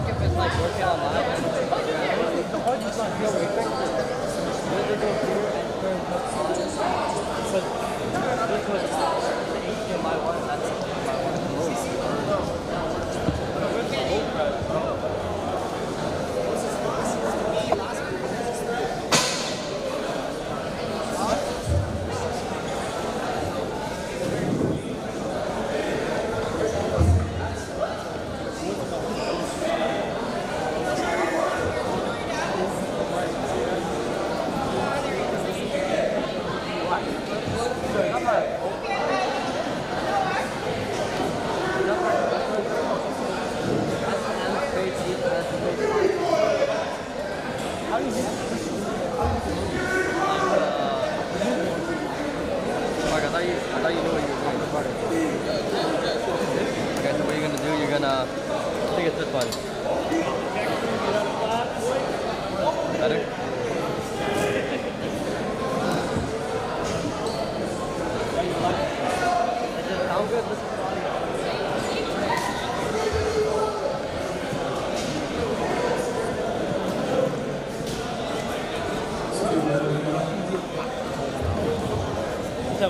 check if it's like working online. The hard is not real effective. They go here and turn on. But this was The HDMI one, that's my one the most.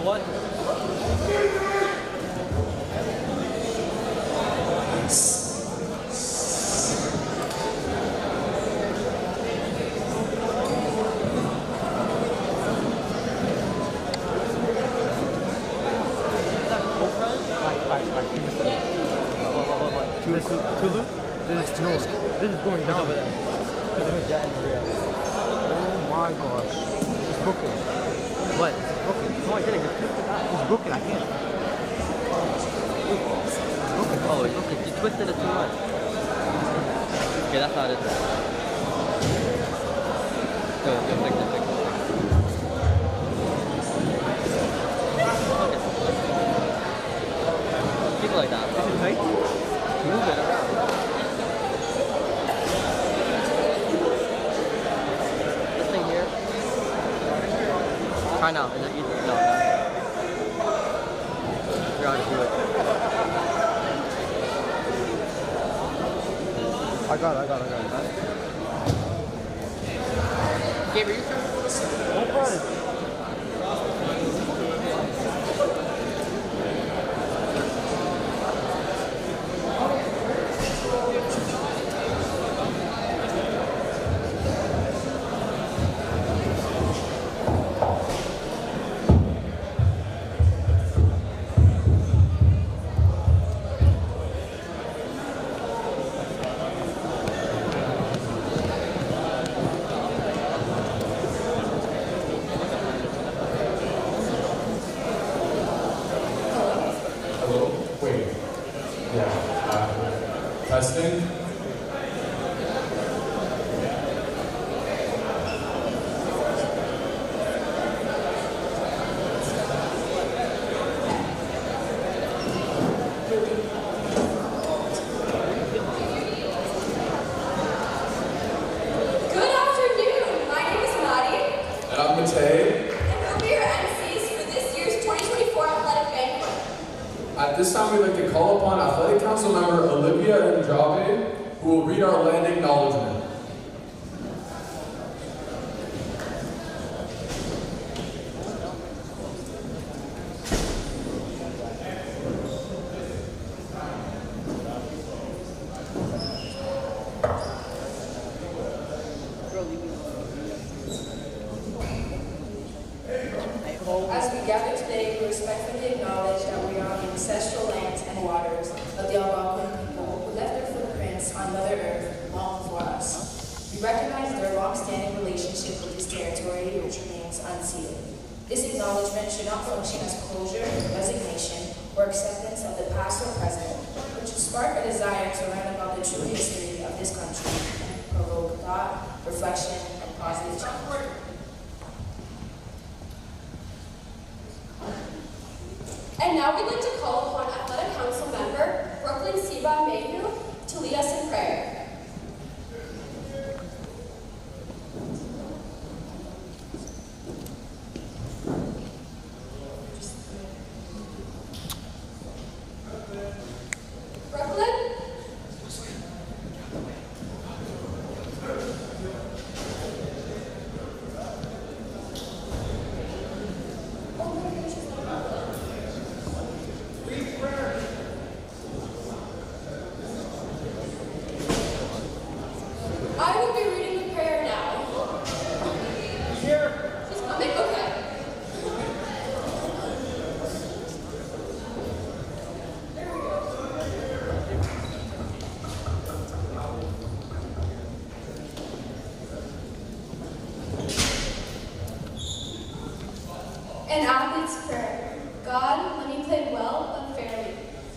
What? Tulu? This is going down over there. Oh my gosh. It's broken. What? It's broken. No, I didn't. It's broken. I can't. It's broken. Oh, it's broken. You twisted it too much. Okay, that's not it. Go, fix it. Okay. Keep it like that. Is it tight? Move it around. This thing here. Try now. Is it easy? No, no. Figure out how to do it. I got it. Gabe, are you sure? No problem. Testing. At this time, we'd like to call upon Athletic Council member Olivia Andrade, who will read our land acknowledgement. As we gather today, we respectfully acknowledge that we are on the ancestral lands and waters of the Algonquin people who left their footprints on Mother Earth long before us. We recognize their long-standing relationship with this territory, which remains unceded. This acknowledgement should not function as closure, resignation, or acceptance of the past or present, but should spark a desire to learn about the true history of this country and provoke thought, reflection, and positive change. And now we'd like to call upon Athletic Council member Brooklyn Seba Mayhew to lead us in prayer.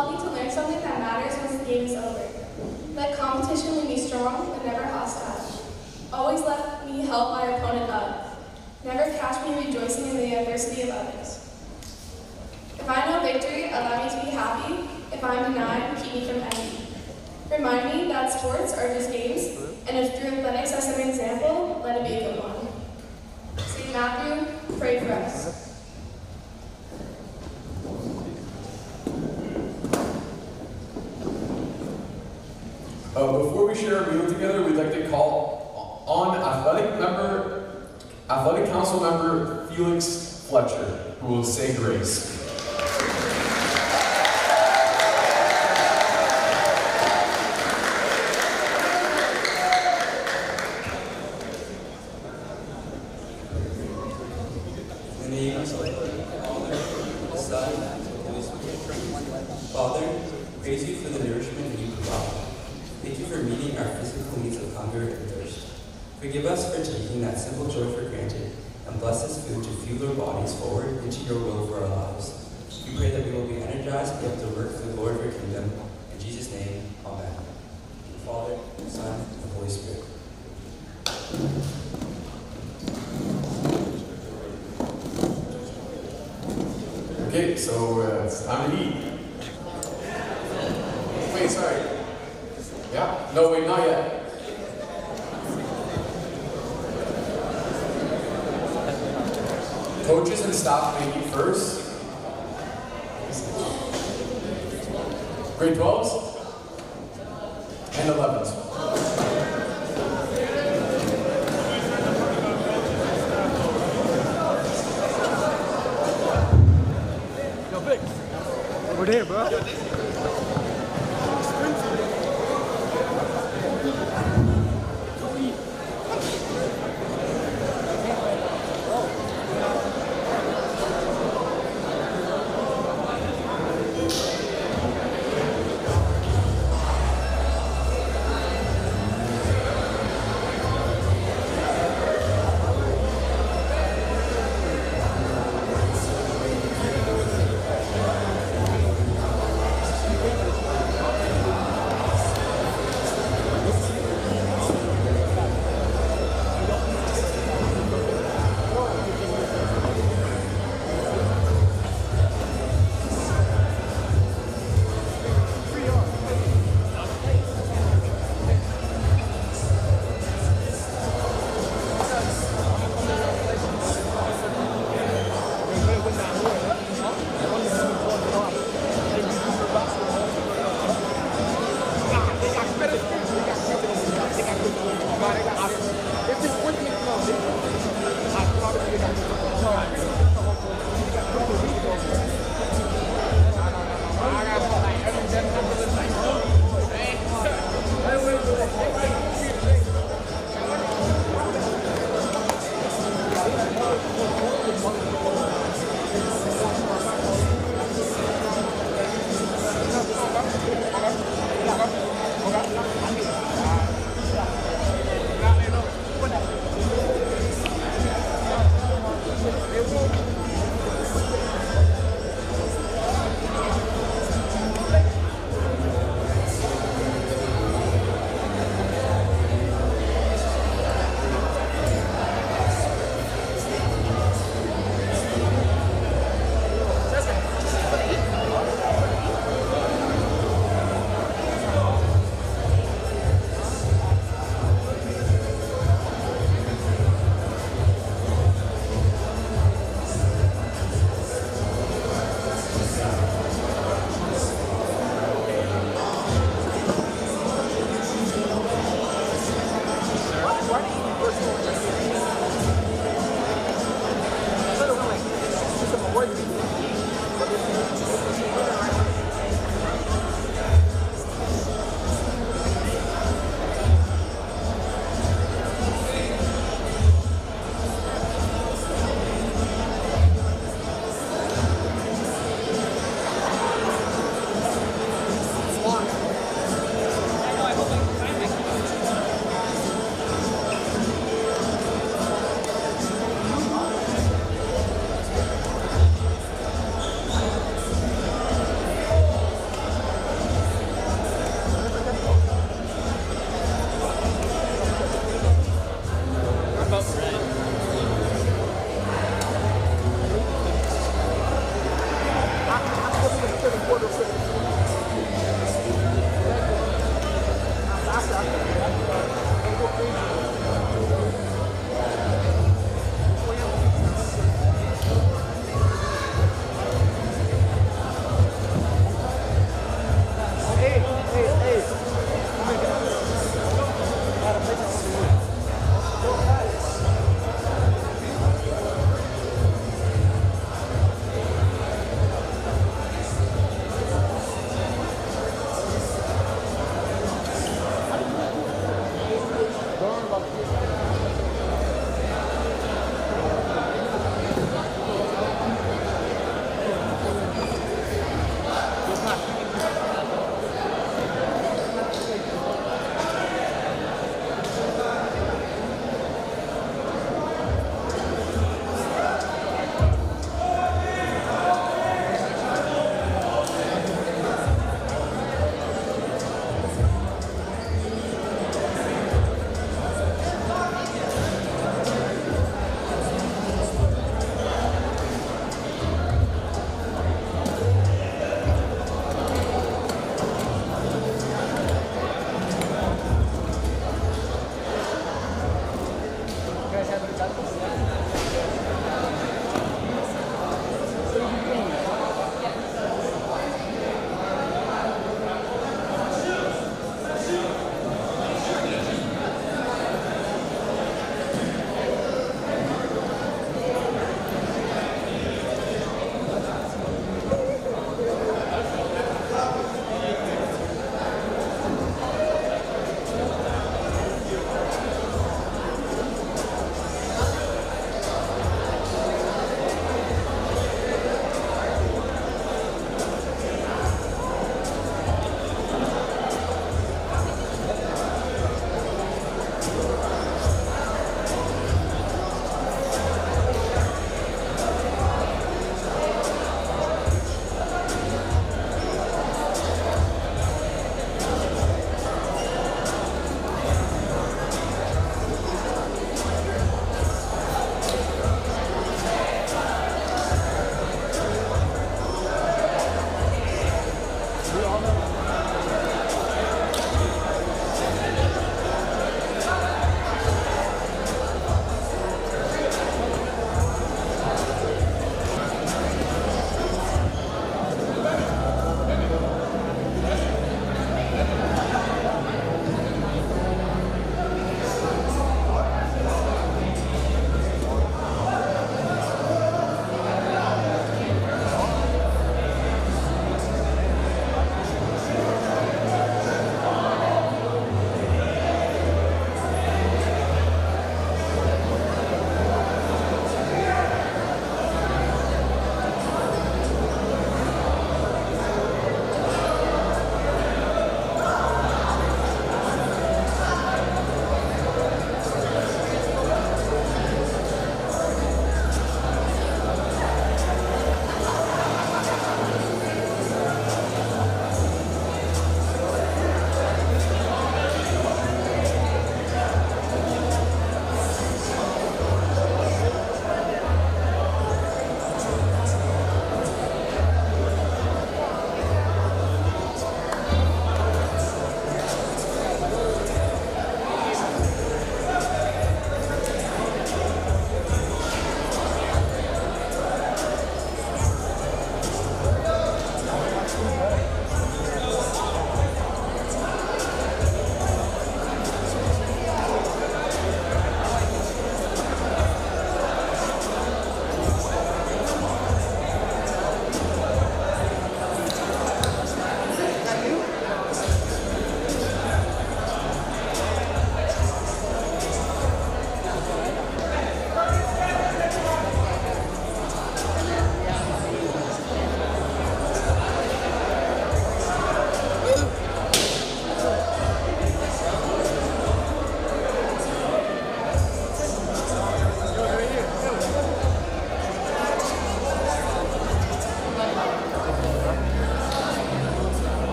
help me to learn something that matters once the game is over. Let competition leave me strong and never hostile. Always let me help my opponent up. Never catch me rejoicing in the adversity of others. If I know victory, allow me to be happy. If I am denied, keep me from envy. Remind me that sports are just games, and if through athletics I set an example, let it be a good one. St. Matthew, pray for us. Before we share our meal together, we'd like to call on Athletic Council member Felix Fletcher, who will say grace. In the name of the Father, the Son, and the Holy Spirit. Father, praise you for the nourishment you provide. Thank you for meeting our physical needs of hunger and thirst. Forgive us for taking that simple joy for granted, and bless this food to fuel our bodies forward into your will for our lives. We pray that we will be energized and be able to work for the glory of your kingdom. In Jesus' name, amen. Father, Son, and the Holy Spirit. Okay, so it's time to eat. Wait, sorry. Yeah? No, wait, not yet. Coaches and staff may eat first. Grade 12s and 11s. Yo, Vic. Over there, bro.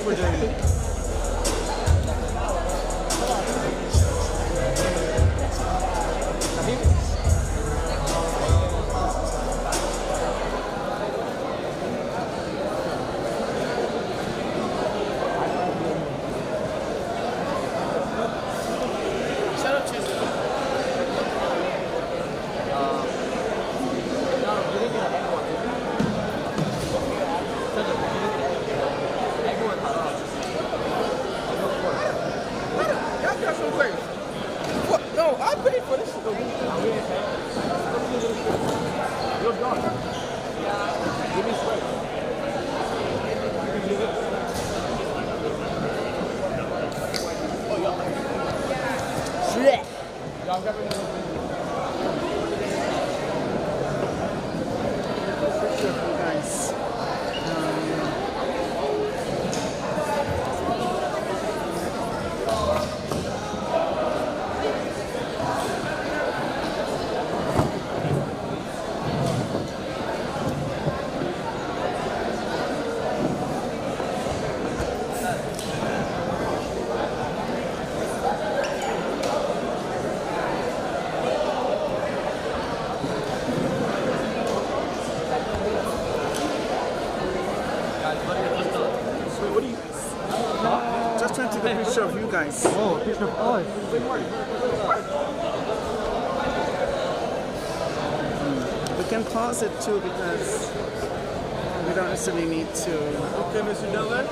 we're doing it. Picture of you guys. Oh, picture of us. We can pause it too because we don't necessarily need to. Okay, Mr. Dillon.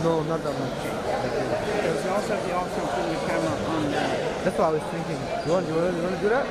No, not that much. Because you also have the option of putting the camera on that. That's what I was thinking. You want to do that?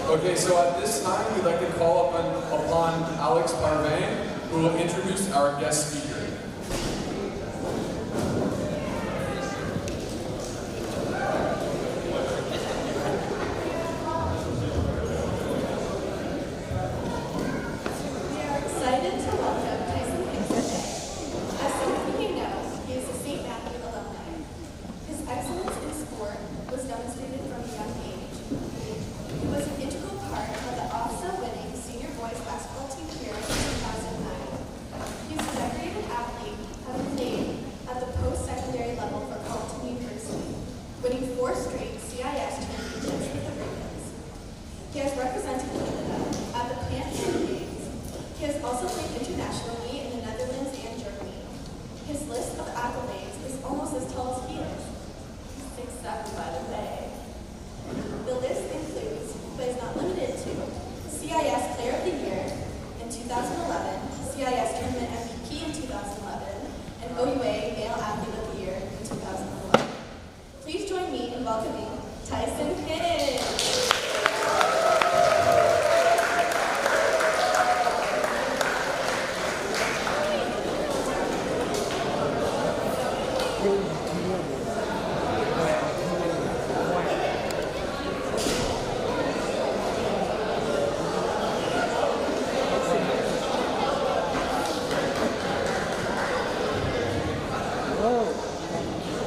Okay, so at this time, we'd like to call upon Alex Parvain, who will introduce our guest speaker. His excellence in sport was demonstrated from a young age. also played internationally in the Netherlands and Germany. His list of accolades is almost as tall as he is. 6'7", by the way. The list includes, but is not limited to, CIS Player of the Year in 2011, CIS Tournament MVP in 2011, and OUA Male Athlete of the Year in 2011. Please join me in welcoming Tyson Kidd.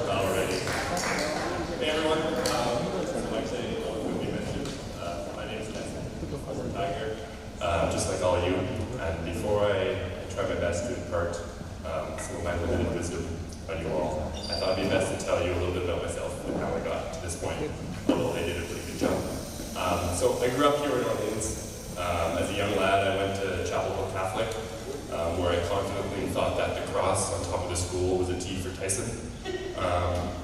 Alrighty. Hey everyone, like they quickly mentioned, my name is Tyson. I'm Tiger, just like all of you. And before I try my best to impart some of my limited wisdom on you all, I thought it'd be best to tell you a little bit about myself and how I got to this point, although I did a pretty good job. So I grew up here in Orleans. As a young lad, I went to Chapel Hill Catholic, where I confidently thought that the cross on top of the school was a T for Tyson.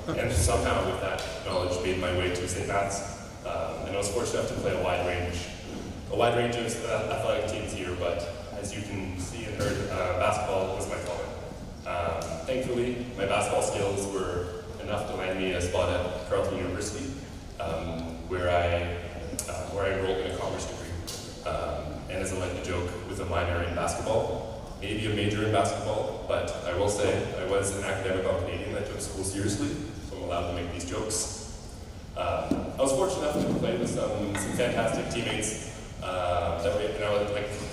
And somehow with that knowledge made my way to St. Matt's. And I was fortunate enough to play a wide range of athletic teams here, but as you can see and heard, basketball was my calling. Thankfully, my basketball skills were enough to land me a spot at Carleton University, where I enrolled in a commerce degree. And as I like to joke, with a minor in basketball, maybe a major in basketball, but I will say I was an academic Canadian that took school seriously, so I'm allowed to make these jokes. I was fortunate enough to play with some fantastic teammates that were, you know,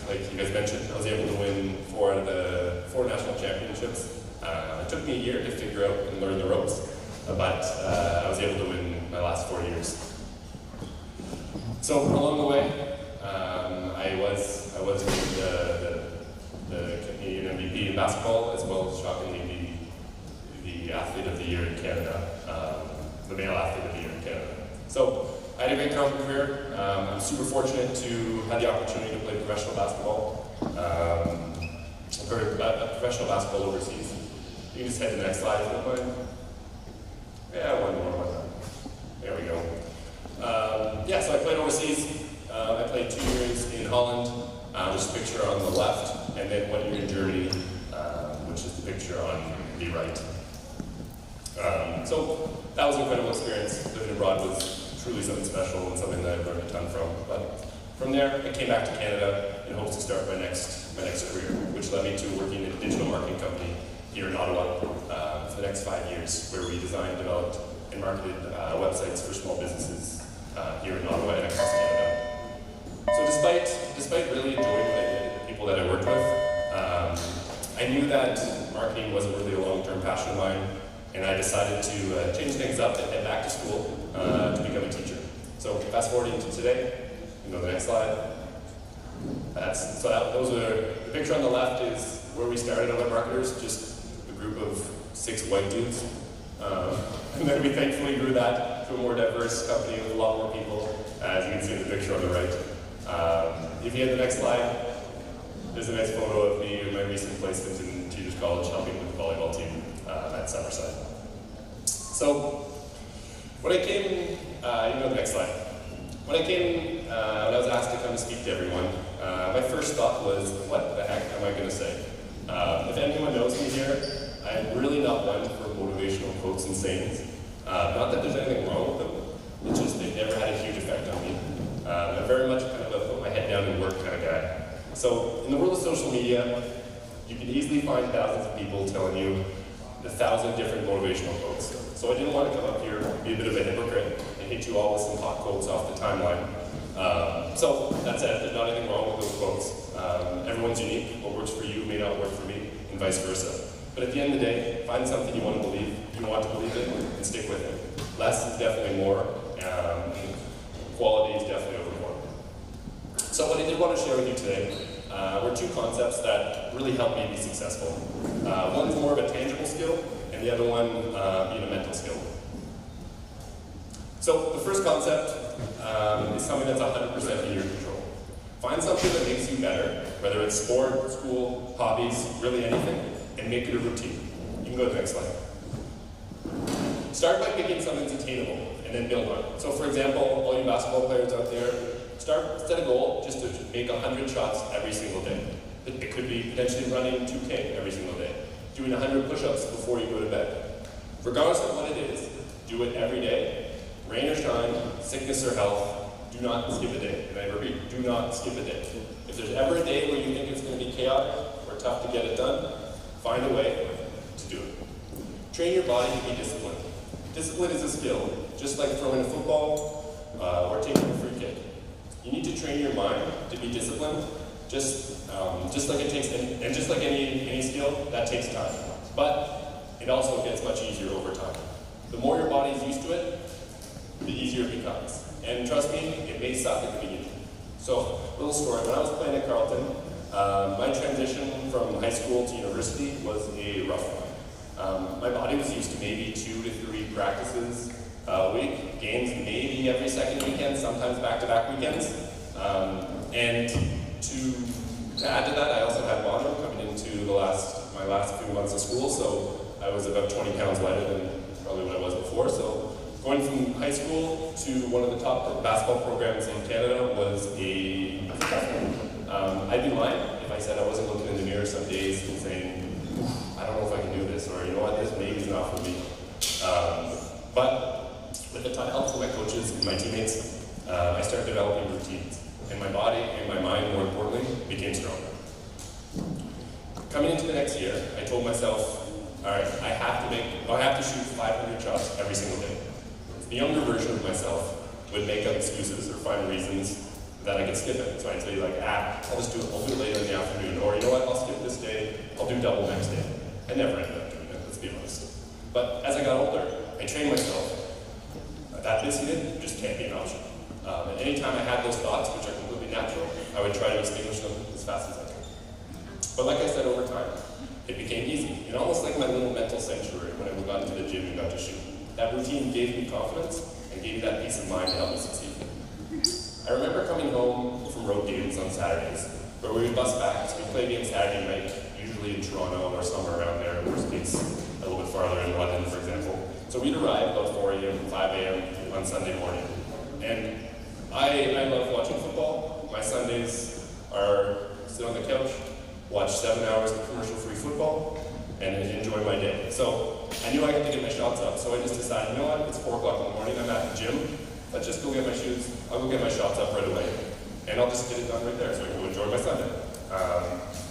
like you guys mentioned, I was able to win 4 out of the 4 national championships. It took me a year to figure out and learn the ropes, but I was able to win my last 4 years. So along the way, I was the Canadian MVP in basketball, as well as shockingly the athlete of the year in Canada, the male athlete of the year in Canada. So I had a great Carleton career. I'm super fortunate to have the opportunity to play professional basketball, professional basketball overseas. You can just head to the next slide if you don't mind. Yeah, one more. There we go. Yeah, so I played overseas. I played 2 years in Holland, there's a picture on the left, and then 1 year in Germany, which is the picture on the right. So that was an incredible experience. Living abroad was truly something special and something that I learned a ton from. But from there, I came back to Canada in hopes to start my next career, which led me to working in a digital marketing company here in Ottawa for the next 5 years, where we designed, developed, and marketed websites for small businesses here in Ottawa and across Canada. So despite really enjoying what I did, the people that I worked with, I knew that marketing wasn't really a long-term passion of mine, and I decided to change things up and head back to school to become a teacher. So fast forwarding to today, you can go to the next slide. The picture on the left is where we started on Web Marketers, just a group of 6 white dudes. And then we thankfully grew that to a more diverse company with a lot more people, as you can see in the picture on the right. If you have the next slide, there's a nice photo of me and my recent placement in Teachers College helping with the volleyball team at Summerside. So, when I came, you can go to the next slide. When I was asked to come and speak to everyone, my first thought was, what the heck am I going to say? If anyone knows me here, I'm really not one for motivational quotes and sayings. Not that there's anything wrong with them, it's just they've never had a huge effect on me. I'm very much kind of a put my head down and work kind of guy. So in the world of social media, you can easily find thousands of people telling you 1,000 different motivational quotes. So I didn't want to come up here and be a bit of a hypocrite and hit you all with some hot quotes off the timeline. So that said, there's not anything wrong with those quotes. Everyone's unique. What works for you may not work for me, and vice versa. But at the end of the day, find something you want to believe in, and stick with it. Less is definitely more. Quality is definitely over more. So what I did want to share with you today were 2 concepts that really helped me be successful. One's more of a tangible skill, and the other one being a mental skill. So the first concept is something that's 100% in your control. Find Find something that makes you better, whether it's sport, school, hobbies, really anything, and make it a routine. You can go to the next slide. Start by picking something that's attainable, and then build on it. So for example, all you basketball players out there, set a goal just to make 100 shots every single day. It could be potentially running 2K every single day, doing 100 push-ups before you go to bed. Regardless of what it is, do it every day. Rain or shine, sickness or health, do not skip a day. And I repeat, do not skip a day. If there's ever a day where you think it's going to be chaotic or tough to get it done, find a way to do it. Train your body to be disciplined. Discipline is a skill, just like throwing a football or taking a free kick. You need to train your mind to be disciplined, just like it takes, and just like any skill, that takes time. But it also gets much easier over time. The more your body is used to it, the easier it becomes. And trust me, it may suck at the beginning. So, little story, when I was playing at Carleton, my transition from high school to university was a rough one. My body was used to maybe 2 to 3 practices a week, games maybe every second weekend, sometimes back-to-back weekends. And to add to that, I also had mono coming into my last few months of school, so I was about 20 pounds lighter than probably what I was before. So going from high school to one of the top basketball programs in Canada was a tough one. I'd be lying if I said I wasn't looking in the mirror some days and saying, I don't know if I can do this, or you know what, this maybe is not for me. But with the help from my coaches and my teammates, I started developing routines. And my body and my mind, more importantly, became stronger. Coming into the next year, I told myself, all right, I have to shoot 500 shots every single day. The younger version of myself would make up excuses or find reasons that I could skip it. So I'd say like, I'll just do it, I'll do it later in the afternoon, or you know what, I'll skip this day, I'll do double next day. I never ended up doing it, let's be honest. But as I got older, I trained myself that missing it just can't be an option. And anytime I had those thoughts, which are completely natural, I would try to extinguish them as fast as I could. But like I said, over time, it became easy. And almost like my little mental sanctuary when I got into the gym and got to shoot. That routine gave me confidence and gave me that peace of mind to help me succeed. I remember coming home from road games on Saturdays, where we would bus back, so we play games Saturday night, usually in Toronto or somewhere around there, worst case a little bit farther in London, for example. So we'd arrive about 4 a.m., 5 a.m. on Sunday morning. And I love watching football. My Sundays are sit on the couch, watch 7 hours of commercial-free football, and enjoy my day. So I knew I had to get my shots up, so I just decided, you know what, it's 4 o'clock in the morning, I'm at the gym, let's just go get my shoes, I'll go get my shots up right away. And I'll just get it done right there so I can go enjoy my Sunday.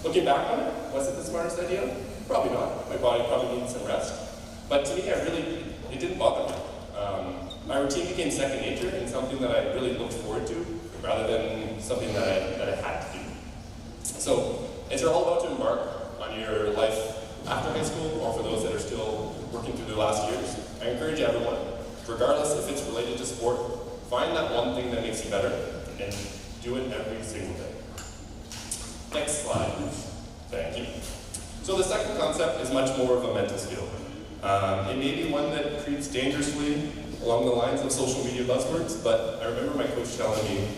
Looking back on it, was it the smartest idea? Probably not. My body probably needed some rest. But to me, it didn't bother me. My routine became second nature and something that I really looked forward to, rather than something that I had to do. So, as you're all about to embark on your life after high school, or for those that are still working through their last years, I encourage everyone, regardless if it's related to sport, find that one thing that makes you better and do it every single day. Next slide. Thank you. So the second concept is much more of a mental skill. It may be one that creeps dangerously along the lines of social media buzzwords, but I remember my coach telling me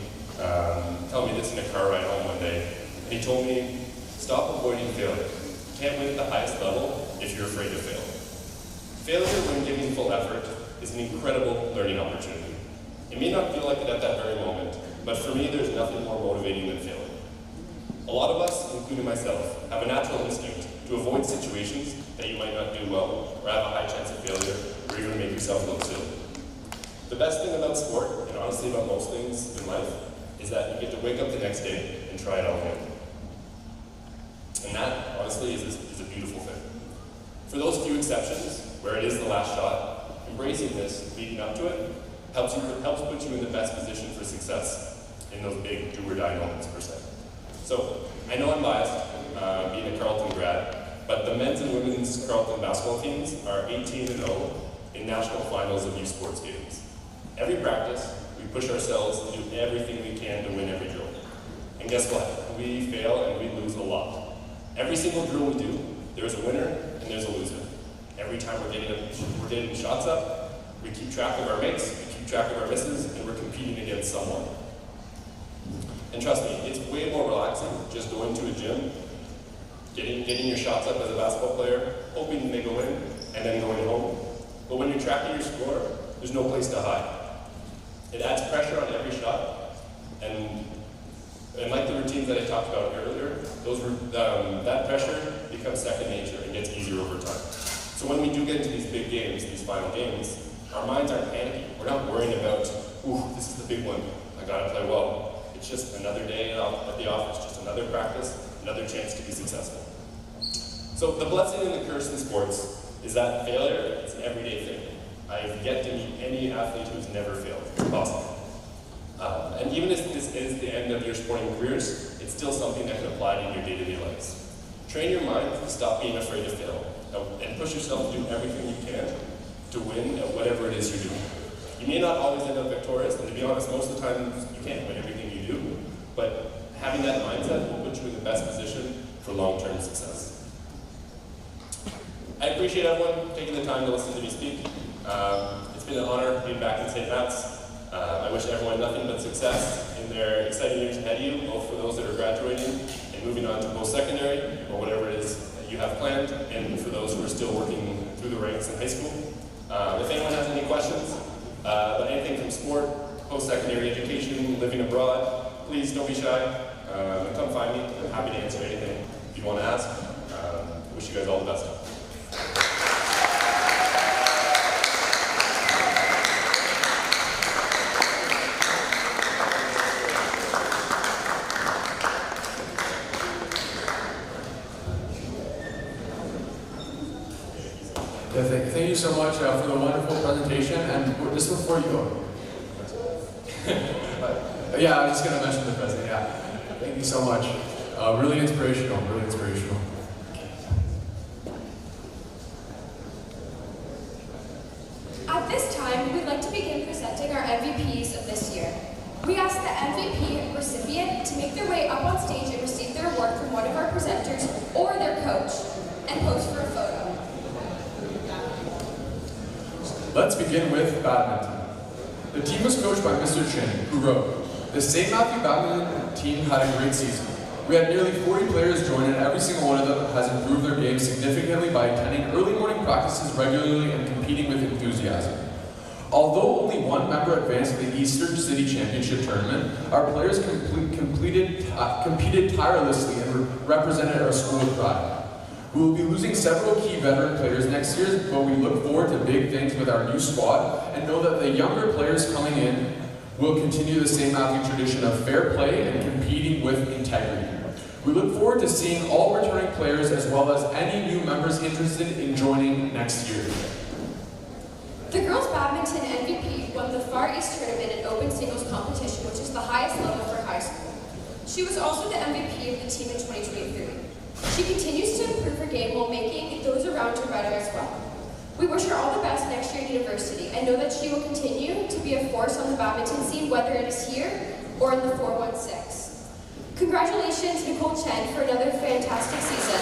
this in a car ride home one day, and he told me, stop avoiding failure. You can't win at the highest level if you're afraid to fail. Failure when giving full effort is an incredible learning opportunity. It may not feel like it at that very moment, but for me there's nothing more motivating than failing. A lot of us, including myself, have a natural instinct to avoid situations that you might not do well, or have a high chance of failure, or you're going to make yourself look silly. The best thing about sport, and honestly about most things in life, is that you get to wake up the next day and try it all again. And that, honestly, is a beautiful thing. For those few exceptions, where it is the last shot, embracing this, leading up to it, helps put you in the best position for success in those big do-or-die moments, per se. So, I know I'm biased, being a Carleton grad, but the men's and women's Carleton basketball teams are 18-0 in national finals of youth sports games. Every practice, we push ourselves to do everything we can to win every drill. And guess what? We fail and we lose a lot. Every single drill we do, there's a winner and there's a loser. Every time we're getting shots up, we keep track of our makes, we keep track of our misses, and we're competing against someone. And trust me, it's way more relaxing just going to a gym, getting your shots up as a basketball player, hoping to make a win, and then going home. But when you're tracking your score, there's no place to hide. It adds pressure on every shot, and like the routines that I talked about earlier, that pressure becomes second nature and gets easier over time. So when we do get into these big games, these final games, our minds aren't panicky. We're not worrying about, ooh, this is the big one, I gotta play well. It's just another day at the office, just another practice, another chance to be successful. So the blessing and the curse in sports is that failure is an everyday thing. I've yet to meet any athlete who's never failed. It's possible. And even if this is the end of your sporting careers, it's still something that can apply to your day-to-day lives. Train your mind to stop being afraid to fail, and push yourself to do everything you can to win at whatever it is you're doing. You may not always end up victorious, and to be honest, most of the time you can't win everything you do, but having that mindset will put you in the best position for long-term success. I appreciate everyone taking the time to listen to me speak. It's been an honor being back in St. Matt's. I wish everyone nothing but success in their exciting years ahead of you, both for those that are graduating and moving on to post-secondary, or whatever it is that you have planned, and for those who are still working through the ranks in high school. If anyone has any questions about anything from sport, post-secondary education, living abroad, please don't be shy. Come find me. I'm happy to answer anything you want to ask. Wish you guys all the best. Thank you so much for the wonderful presentation. And just before you go, yeah, I was just going to mention the president. Yeah, thank you so much. Really inspirational. Really inspirational. At this time, we'd like to begin presenting our MVPs of this year. We ask the MVP recipient to make their way up on stage and receive their award from one of our presenters or their coach, and pose for a photo. Let's begin with badminton. The team was coached by Mr. Chin, who wrote, "The St. Matthew badminton team had a great season. We had nearly 40 players join, and every single one of them has improved their game significantly by attending early morning practices regularly and competing with enthusiasm. Although only one member advanced to the Eastern City Championship tournament, our players competed tirelessly and represented our school with pride. We will be losing several key veteran players next year, but we look forward to big things with our new squad and know that the younger players coming in will continue the St. Matthew tradition of fair play and competing with integrity. We look forward to seeing all returning players as well as any new members interested in joining next year." The girls' badminton MVP won the Far East Tournament in open singles competition, which is the highest level for high school. She was also the MVP of the team in 2023. She continues to improve her game while making those around her better as well. We wish her all the best next year at university and know that she will continue to be a force on the badminton scene, whether it is here or in the 416. Congratulations, Nicole Chen, for another fantastic season.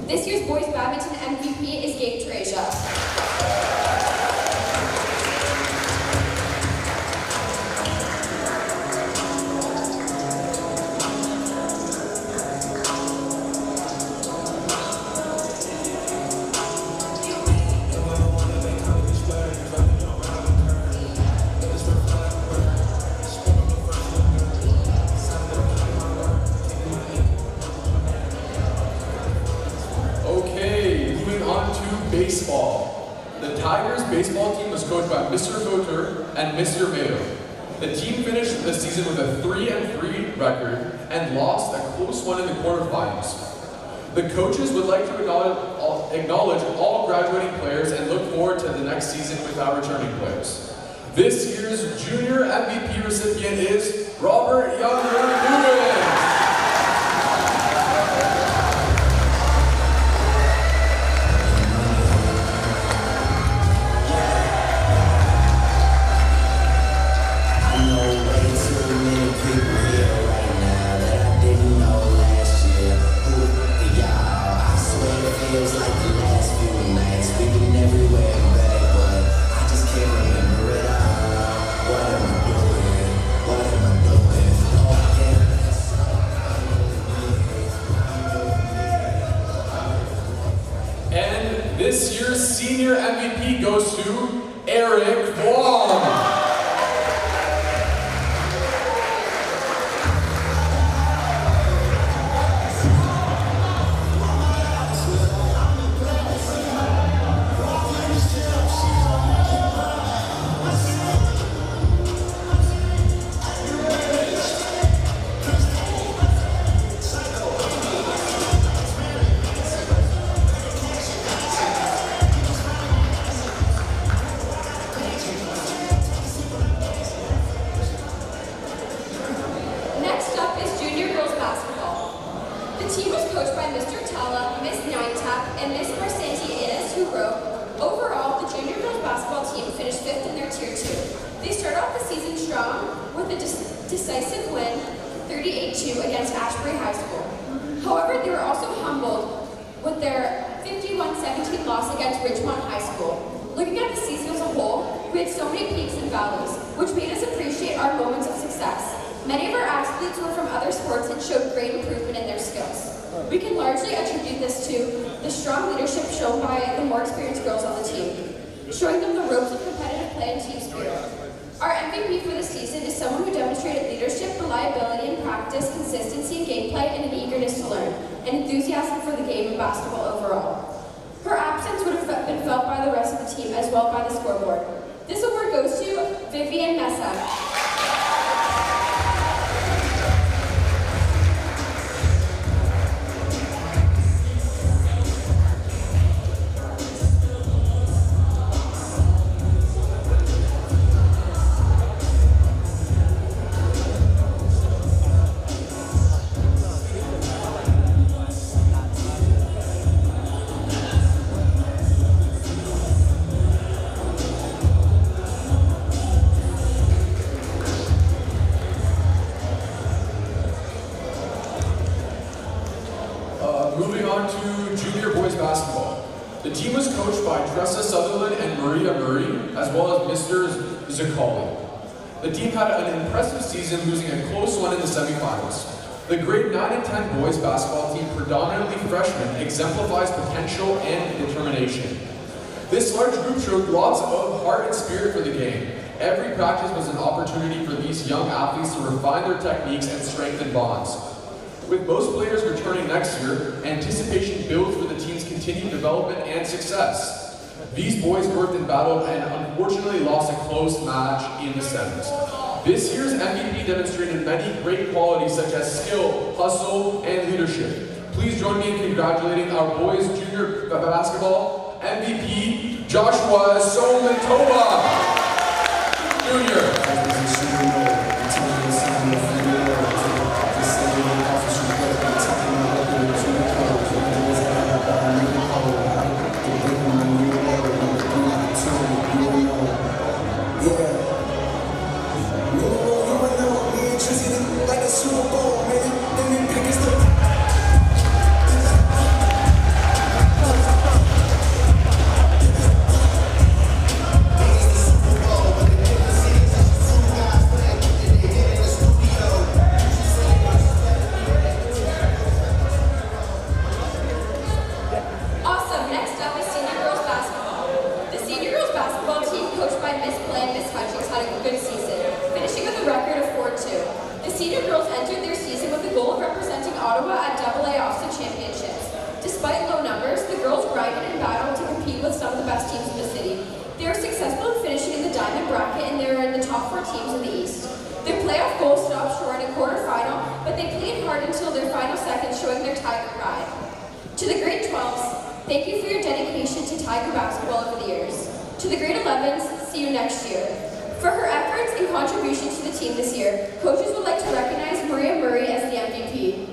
This year's boys badminton MVP is Gabe Teresia. baseball team was coached by Mr. Fauteur and Mr. Mayo. The team finished the season with a 3-3 record and lost a close one in the quarterfinals. The coaches would like to acknowledge all graduating players and look forward to the next season with our returning players. This year's Junior MVP recipient is Robert Young-Lewis. This year's senior MVP goes to Eric Blom. Overall, the junior girls basketball team finished 5th in their Tier 2. They started off the season strong with a decisive win, 38-2 against Ashbury High School. However, they were also humbled with their 51-17 loss against Ridgemont High School. Looking at the season as a whole, we had so many peaks and valleys, which made us appreciate our moments of success. Many of our athletes were from other sports and showed great improvement in their skills. We can largely attribute this to the strong leadership shown by the more experienced girls on the team, showing them the ropes of competitive play and team spirit. Our MVP for the season is someone who demonstrated leadership, reliability in practice, consistency in gameplay, and an eagerness to learn, and enthusiasm for the game of basketball overall. Her absence would have been felt by the rest of the team as well by the scoreboard. This award goes to Vivian Messa. Moving on to junior boys basketball. The team was coached by Tressa Sutherland and Maria Murray, as well as Mr. Zaccoli. The team had an impressive season, losing a close one in the semifinals. The grade 9 and 10 boys basketball team, predominantly freshmen, exemplifies potential and determination. This large group showed lots of heart and spirit for the game. Every practice was an opportunity for these young athletes to refine their techniques and strengthen bonds. With most players returning next year, anticipation builds for the team's continued development and success. These boys worked and battled and unfortunately lost a close match in the semis. This year's MVP demonstrated many great qualities such as skill, hustle, and leadership. Please join me in congratulating our boys junior basketball MVP, Joshua Solentova, Jr. They were successful in finishing in the Diamond bracket, and they were in the top 4 teams in the East. Their playoff goal stopped short in a quarterfinal, but they played hard until their final seconds, showing their Tiger pride. To the grade 12s, thank you for your dedication to Tiger basketball over the years. To the grade 11s, see you next year. For her efforts and contributions to the team this year, coaches would like to recognize Maria Murray as the MVP.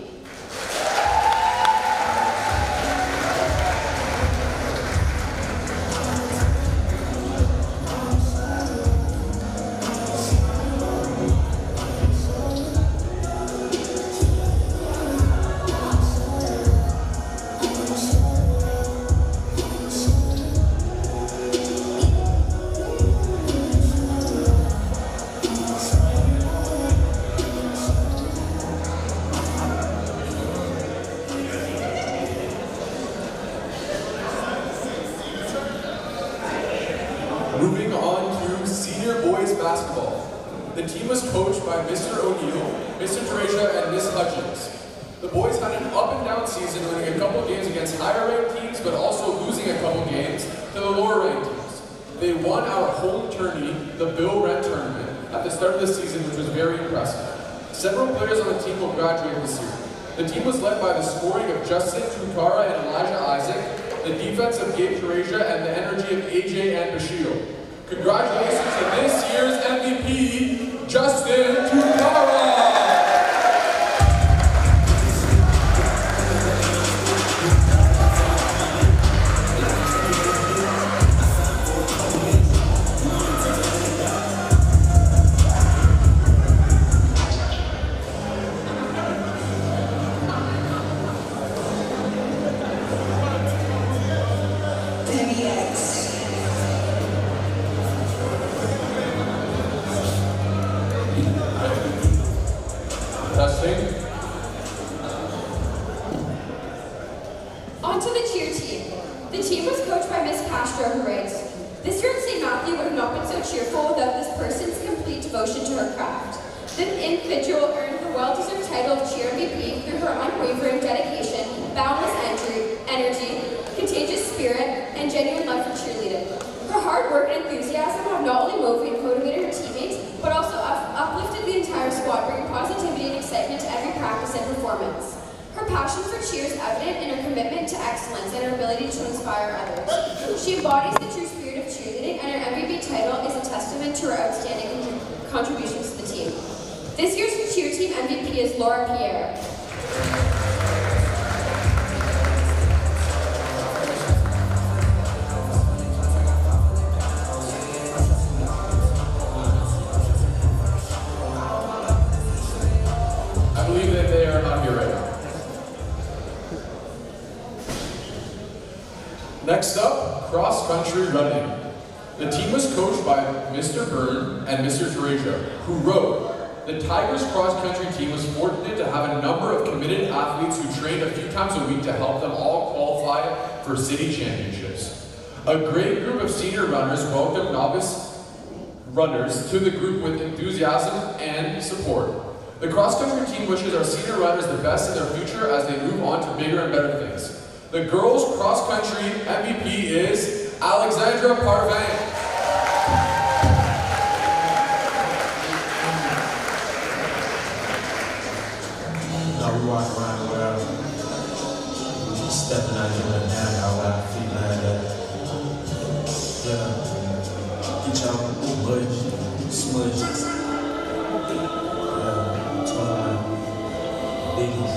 Moving on to senior boys basketball. The team was coached by Mr. O'Neill, Mr. Teresia, and Miss Hutchins. The boys had an up and down season, winning a couple games against higher ranked teams, but also losing a couple games to the lower ranked teams. They won our home tourney, the Bill Wren tournament, at the start of the season, which was very impressive. Several players on the team will graduate this year. The team was led by the scoring of Justin Tutara and Elijah Isaac, the defense of Gabe Teresia, and the energy of AJ and Bashio. Congratulations to this year's MVP, Justin Tutara! Testing. On to the cheer team. The team was coached by Miss Castro, who writes, "This year at St. Matthew would have not been so cheerful without this person's complete devotion to her craft. This individual earned the well-deserved title of Cheer MVP through her unwavering dedication, boundless energy, contagious spirit, and genuine love for cheerleading. Her hard work and enthusiasm have not only motivated her teammates, but also uplifted the entire squad, bringing positivity and excitement to every practice and performance. Her passion for cheer is evident in her commitment to excellence and her ability to inspire others. She embodies the true spirit of cheerleading, and her MVP title is a testament to her outstanding contributions to the team. This year's cheer team MVP is Laura Pierre. I believe that they are not here right now. Next up, cross-country running. The team was coached by Mr. Byrne and Mr. Teresia, who wrote, "The Tigers cross-country team was fortunate to have a number of committed athletes who trained a few times a week to help them all qualify for city championships. A great group of senior runners welcomed novice runners to the group with enthusiasm and support. The cross-country team wishes our senior runners the best in their future as they move on to bigger and better things. The girls' cross-country MVP is Alexandra Parvin." No, we walk around without stepping out here and hand out our feet like that. Yeah. Get y'all mud, smudge. Yeah, 29 biggies.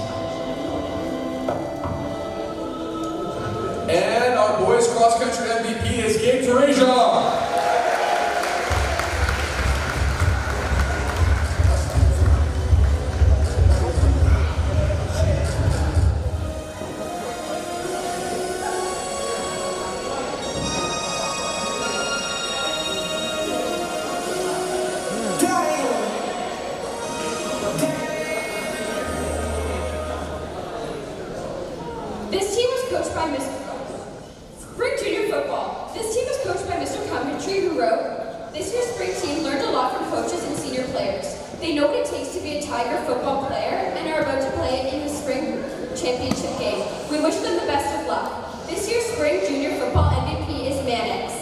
And our boys cross-country MVP is Gabe Teresia. This team was coached by Mr. Spring Junior Football. This team was coached by Mr. Coventry, who wrote, "This year's spring team learned a lot from coaches and senior players. They know what it takes to be a Tiger football player and are about to play in the spring championship game. We wish them the best of luck. This year's spring junior football MVP is Mannix."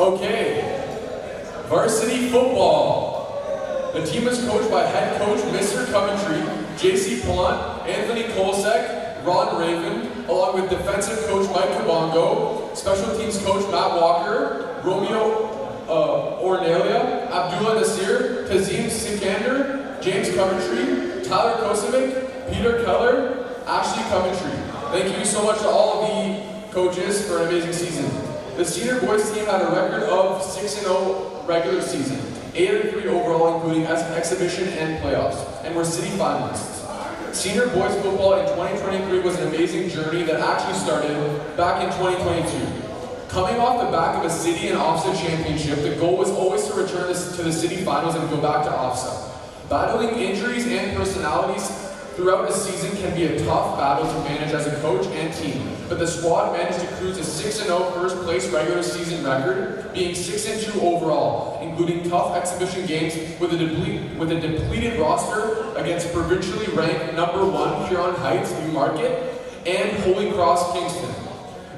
Okay, varsity football. The team is coached by head coach Mr. Coventry, JC Plant, Anthony Kolsek, Ron Raven, along with defensive coach Mike Kabongo, special teams coach Matt Walker, Romeo Ornelia, Abdullah Nasir, Kazim Sikander, James Coventry, Tyler Kosovic, Peter Keller, Ashley Coventry. Thank you so much to all of the coaches for an amazing season. The senior boys team had a record of 6-0 regular season, 8-3 overall, including exhibition and playoffs, and were city finalists. Senior boys football in 2023 was an amazing journey that actually started back in 2022. Coming off the back of a city and OFSA championship, the goal was always to return to the city finals and go back to OFSA. Battling injuries and personalities throughout a season can be a tough battle to manage as a coach and team, but the squad managed to cruise a 6-0 first place regular season record, being 6-2 overall, including tough exhibition games with a depleted roster against provincially ranked #1 Huron Heights Newmarket and Holy Cross Kingston.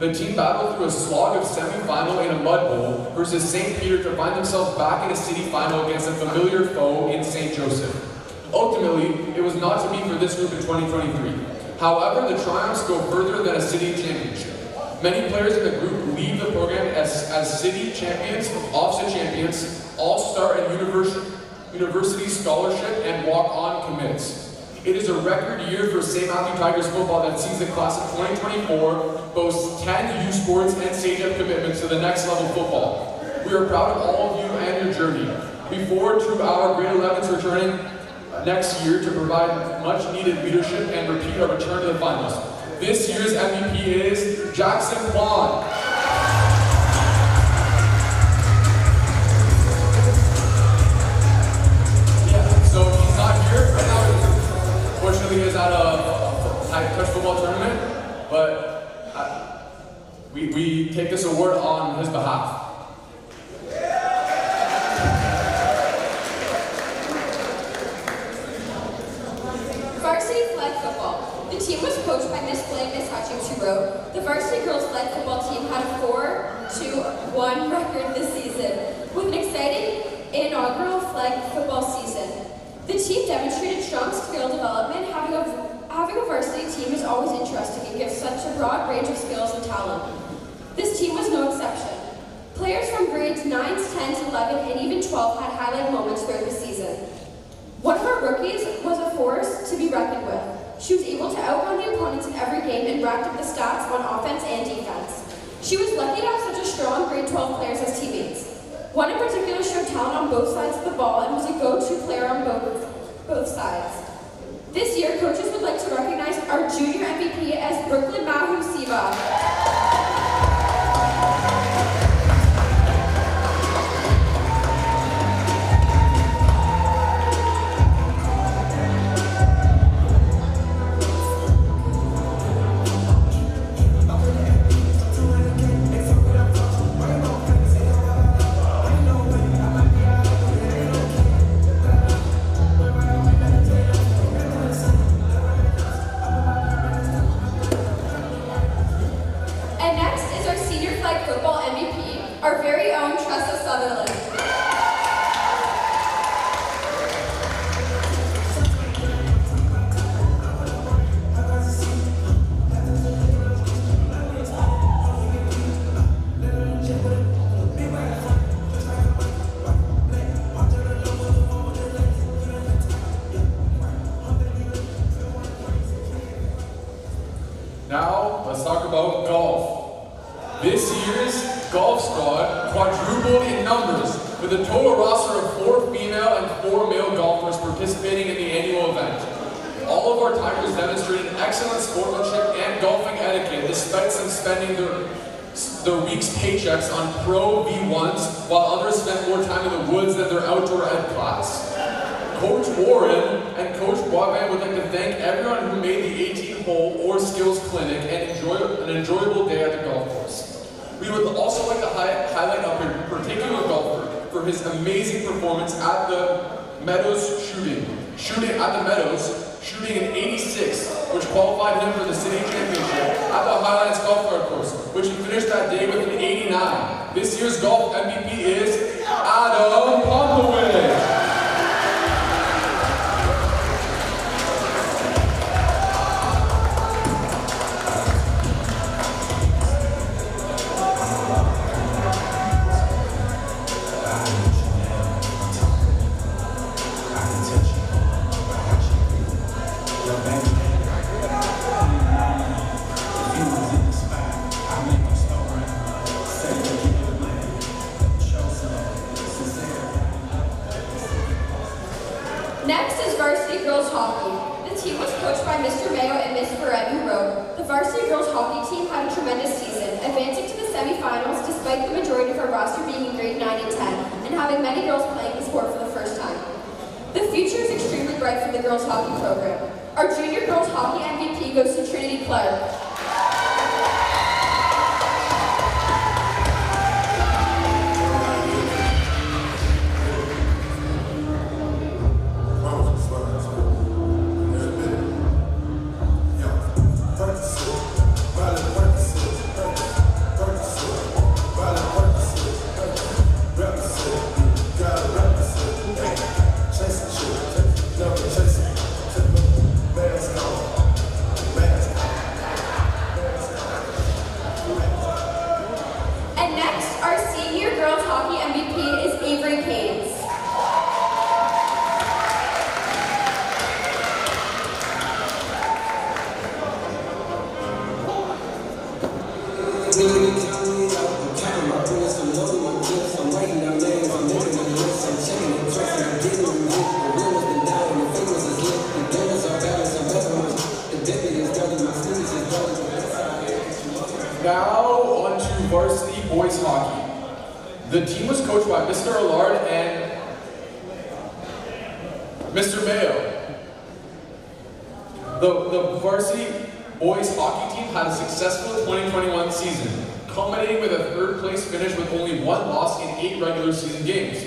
The team battled through a slog of semi-final in a mud bowl versus St. Peter to find themselves back in a city final against a familiar foe in St. Joseph. Ultimately, it was not to be for this group in 2023. However, the Triumphs go further than a city championship. Many players in the group leave the program as city champions, OFSA champions, all-star and university scholarship, and walk-on commits. It is a record year for St. Matthew Tigers football that sees the class of 2024 boast 10 youth sports and CJF commitments to the next level football. We are proud of all of you and your journey. We forward to our grade 11s returning next year to provide much needed leadership and repeat our return to the finals. This year's MVP is Jackson Bond. Yeah, so he's not here right now. Fortunately, he is at a high-touch football tournament, but we take this award on his behalf. Varsity flag football. The team was coached by Miss Blake, Miss Hutchings, who wrote, the varsity girls flag football team had a 4-1 record this season, with an exciting inaugural flag football season. The team demonstrated strong skill development. Having a varsity team is always interesting and gives such a broad range of skills and talent. This team was no exception. Players from grades 9, 10, 11, and even 12 had highlight moments throughout the season. One of our rookies was a force to be reckoned with. She was able to outrun the opponents in every game and racked up the stats on offense and defense. She was lucky to have such a strong grade 12 players as teammates. One in particular showed talent on both sides of the ball and was a go-to player on both sides. This year, coaches would like to recognize our junior MVP as Brooklyn Mahu Siva. Our very own Tressa Sutherland. Now, let's talk about golf. This year's golf squad quadrupled in numbers, with a total roster of 4 female and 4 male golfers participating in the annual event. All of our Tigers demonstrated excellent sportsmanship and golfing etiquette, despite some spending their week's paychecks on pro V1s, while others spent more time in the woods than their outdoor ed class. Coach Warren and Coach Boivin would like to thank everyone who made the 18-hole or skills clinic an enjoyable day at the golf course. We would also like to highlight a particular golfer for his amazing performance at the Meadows shooting an 86, which qualified him for the city championship at the Highlands Golf Course, which which he finished that day with an 89. This year's golf MVP is Adam Pompowicz. Next is varsity girls hockey. The team was coached by Mr. Mayo and Ms. Barrett, who wrote, "The varsity girls hockey team had a tremendous season, advancing to the semifinals despite the majority of our roster being in grade 9 and 10, and having many girls playing the sport for the first time. The future is extremely bright for the girls hockey program. Our junior girls hockey MVP goes to Trinity Clark. Now on to varsity boys hockey. The team was coached by Mr. Allard and Mr. Mayo. The varsity boys hockey team had a successful 2021 season, culminating with a third place finish with only one loss in 8 regular season games.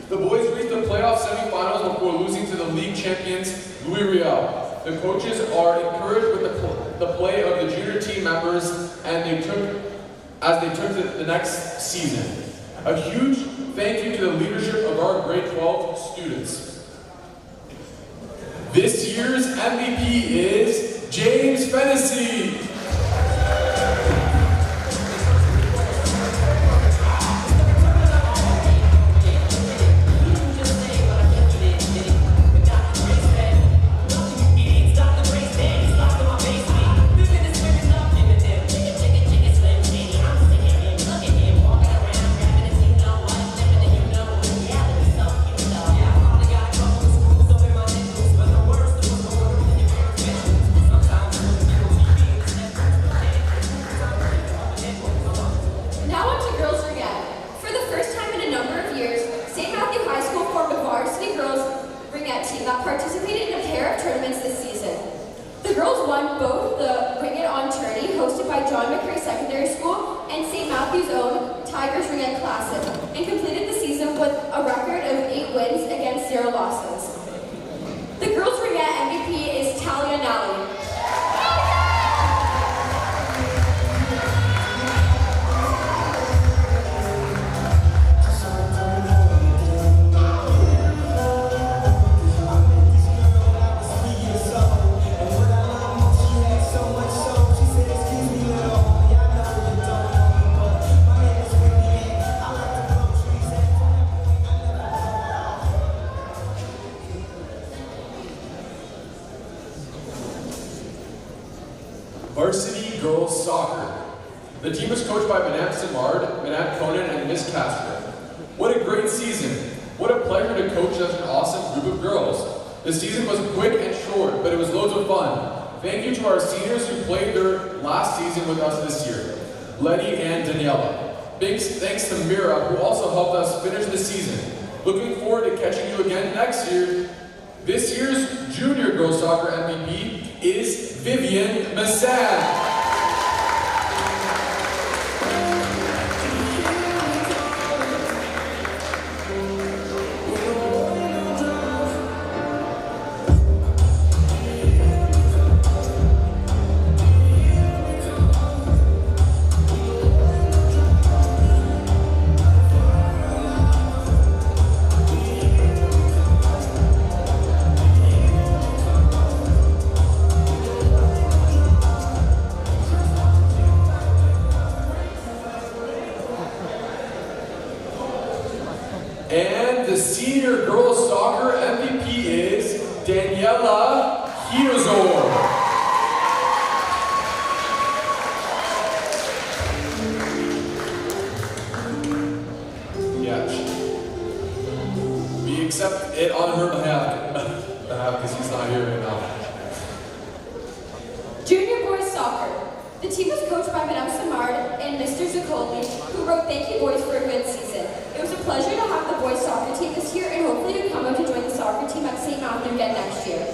The boys reached the playoff semifinals before losing to the league champions Louis Riel. The coaches are encouraged with the play of the junior team members as they took to the next season. A huge thank you to the leadership of our grade 12 students. This year's MVP is James Fennessy. That participated in a pair of tournaments this season. The girls won both the Ring It On tourney hosted by John McCrae Secondary School and St. Matthew's own Tigers Ring It Classic, and completed the season with a record of 8 wins against 0 losses. The girls Ring It MVP is Talia Nally. Varsity girls soccer. The team was coached by Madame Simard, Madame Conan, and Miss Castro. What a great season. What a pleasure to coach such an awesome group of girls. The season was quick and short, but it was loads of fun. Thank you to our seniors who played their last season with us this year, Letty and Daniela. Big thanks to Mira, who also helped us finish the season. Looking forward to catching you again next year. This year's junior girls soccer MVP is Vivian Massan. the senior girls soccer MVP is Daniela Hiozor. Yeah, we accept it on her behalf because he's not here right now. Junior boys soccer. The team was coached by Madame Samard and Mr. Zakolny, who wrote "Thank you boys for a good season." It was a pleasure to have the boys soccer team this year, and hopefully you come out to join the soccer team at St. Matthew again next year.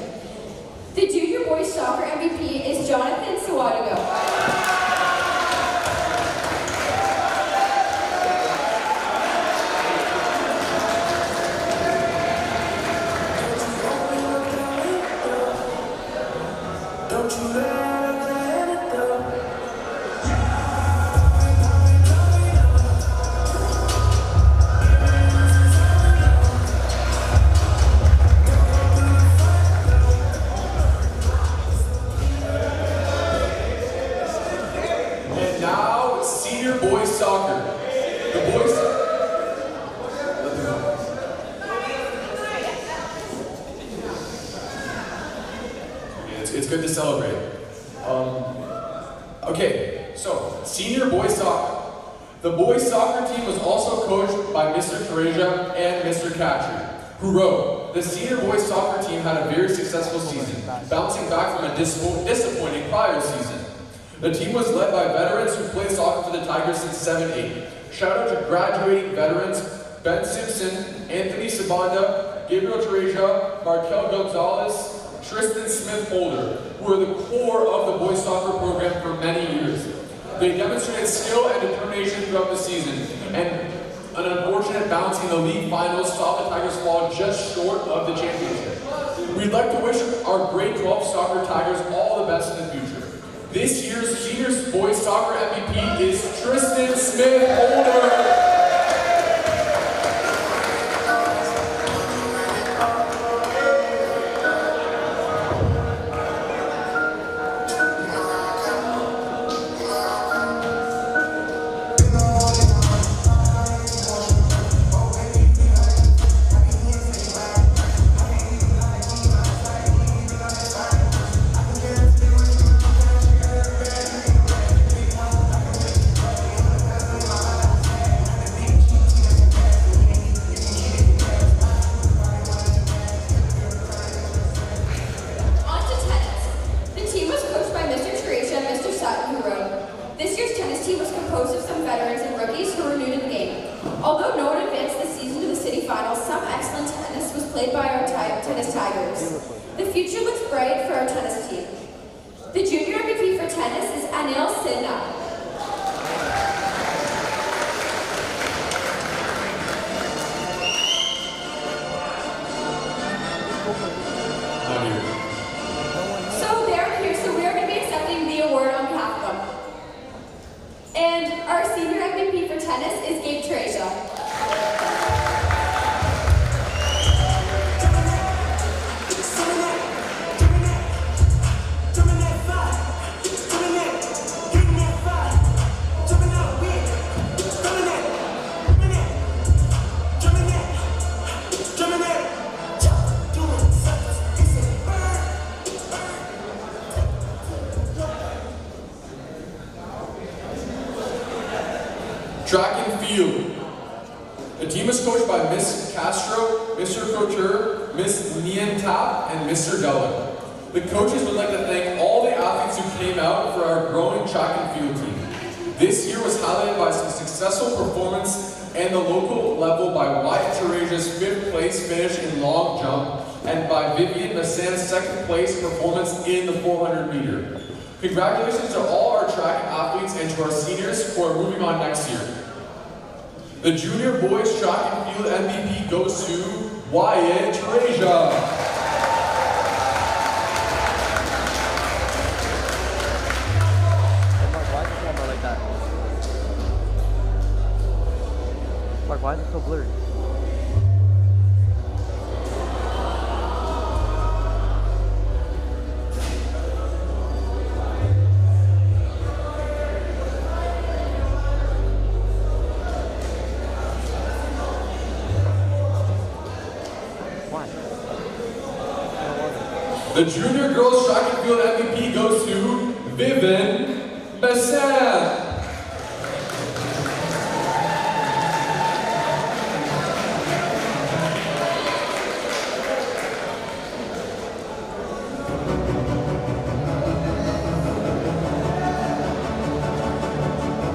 The junior boys soccer MVP is Jonathan Sawadigo. And now, senior boys soccer. The boys. It's good to celebrate. Okay, so senior boys soccer. The boys soccer team was also coached by Mr. Teresia and Mr. Catcher, who wrote, "The senior boys soccer team had a very successful season, bouncing back from a disappointing prior season. The team was led by veterans who played soccer for the Tigers since 7-8. Shout out to graduating veterans Ben Simpson, Anthony Sabanda, Gabriel Teresia, Markel Gonzalez, Tristan Smith-Holder, who are the core of the boys soccer program for many years. They demonstrated skill and determination throughout the season, and an unfortunate bounce in the league finals saw the Tigers fall just short of the championship. We'd like to wish our grade 12 soccer Tigers all the best in the future. This year's senior boys soccer MVP is Tristan Smith-Holder." Although no one advanced the season to the city finals, some excellent tennis was played by our tennis Tigers. The future looks bright for our tennis team. The junior MVP for tennis is Anil Sinha. So they're here, so we are going to be accepting the award on behalf of them. And our senior MVP for tennis is Gabe Teresia. Track and field. The team was coached by Miss Castro, Mr. Couture, Miss Nientap, and Mr. Geller. The coaches would like to thank all the athletes who came out for our growing track and field team. This year was highlighted by some successful performance and the local level by Wyatt Teresia's 5th place finish in long jump and by Vivian Massan's 2nd place performance in the 400 meter. Congratulations to all our track athletes and to our seniors who are moving on next year. The junior boys track and field MVP goes to Wyatt Teresia. Mark, why is it so blurry? The junior girls track and field MVP goes to Vivian Bessin.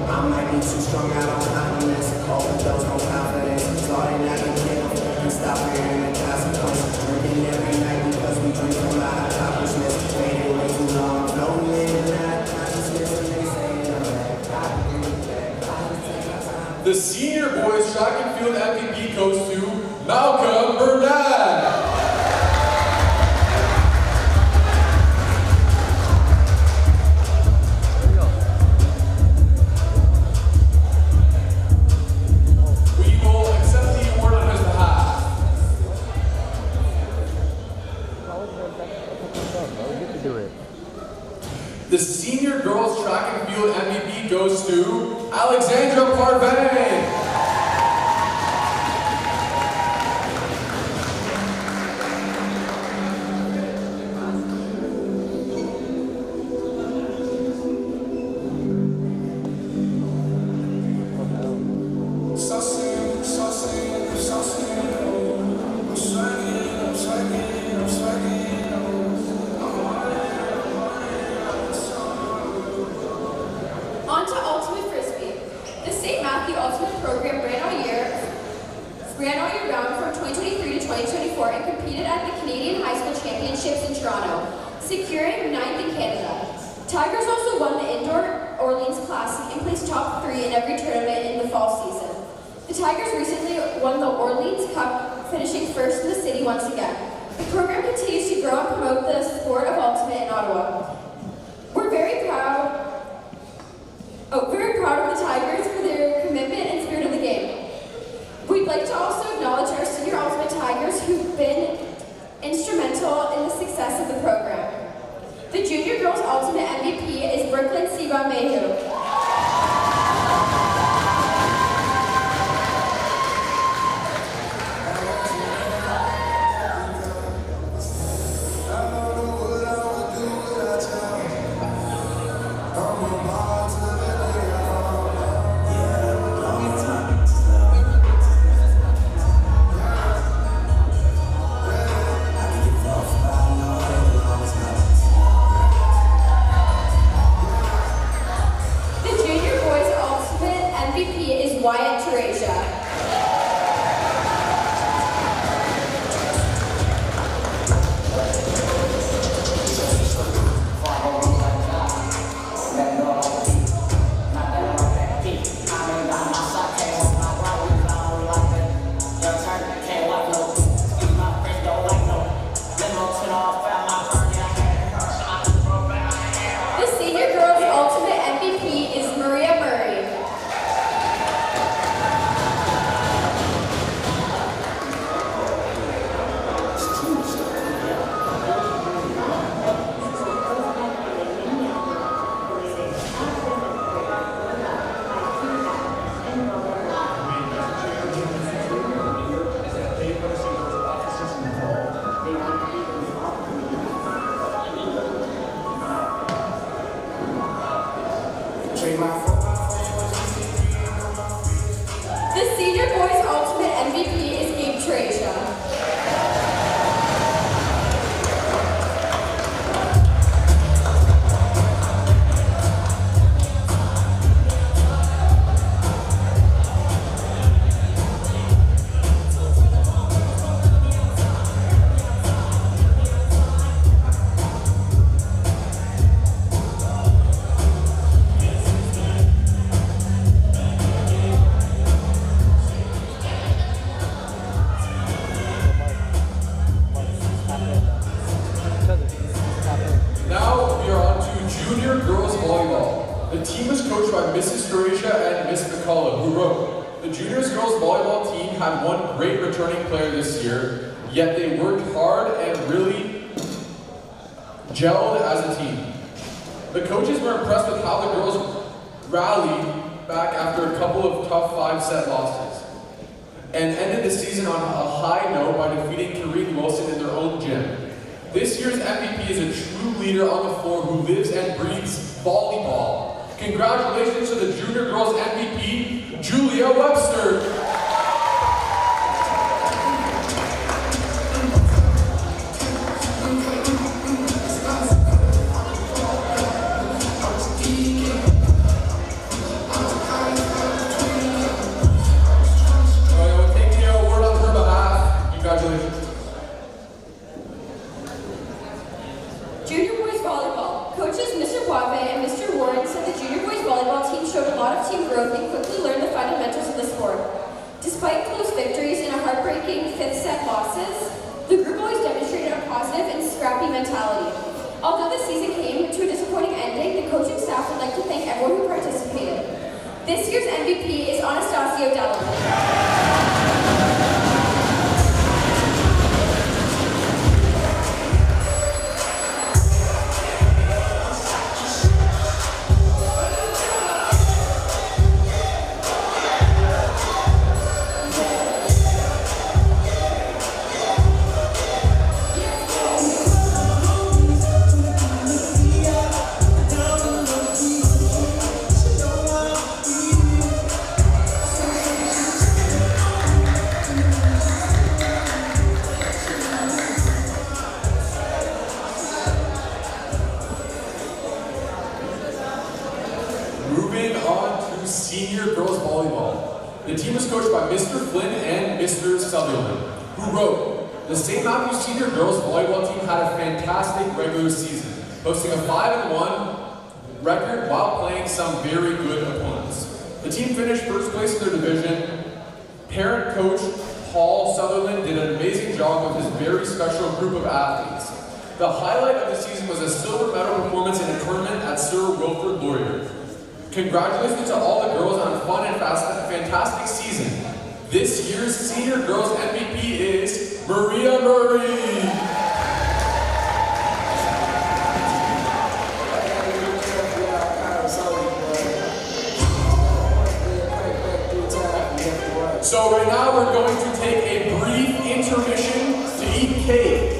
I might be too strong out on confidence. Overdose on confidence. Starting at the kid, and stop hearing the consequence. Drinking every night because we drink from our accomplishments. Waiting way too long, floating in that consciousness, and they say The senior boys track and field MVP goes to Malcolm Burnett. The senior girls track and field MVP goes to Alexandra Parvay. On to Ultimate Frisbee. The St. Matthew Ultimate program ran all year round from 2023 to 2024 and competed at the Canadian High School Championships in Toronto, securing 9th in Canada. Tigers also won the Indoor Orleans Classic and placed top 3 in every tournament in the fall season. The Tigers recently won the Orleans Cup, finishing first in the city once again. The program continues to grow and promote the sport of Ultimate in Ottawa. We're very proud of the Tigers for their commitment and spirit of the game. We'd like to also acknowledge our senior Ultimate Tigers who've been instrumental in the success of the program. The Junior Girls Ultimate MVP is Brooklyn Siva Mayhew. The senior boys ultimate MVP is Gabe Treasure. The team was coached by Mrs. Croatia and Miss McCullough, who wrote, "The juniors girls volleyball team had one great returning player this year, yet they worked hard and really gelled as a team. The coaches were impressed with how the girls rallied back after a couple of tough 5-set losses, and ended the season on a high note by defeating Kareem Wilson in their own gym. This year's MVP is a true leader on the floor who lives and breathes volleyball. Congratulations to the Junior Girls MVP, Julia Webster. Junior boys volleyball. Coaches Mr. Banquet and Mr. Warren said the junior boys volleyball team showed a lot of team growth and quickly learned the fundamentals of the sport. Despite close victories and a heartbreaking fifth set losses, the group always demonstrated a positive and scrappy mentality. Although the season came to a disappointing ending, the coaching staff would like to thank everyone who participated. This year's MVP is Anastasio Dallin. Moving on to senior girls volleyball. The team was coached by Mr. Flynn and Mr. Sutherland, who wrote, the St. Matthews senior girls volleyball team had a fantastic regular season, posting a 5-1 record while playing some very good opponents. The team finished first place in their division. Parent coach Paul Sutherland did an amazing job with his very special group of athletes. The highlight of the season was a silver medal performance in a tournament at Sir Wilfrid Laurier. Congratulations to all the girls on a fun and fantastic season. This year's senior girls MVP is Maria Murray. So right now we're going to take a brief intermission to eat cake.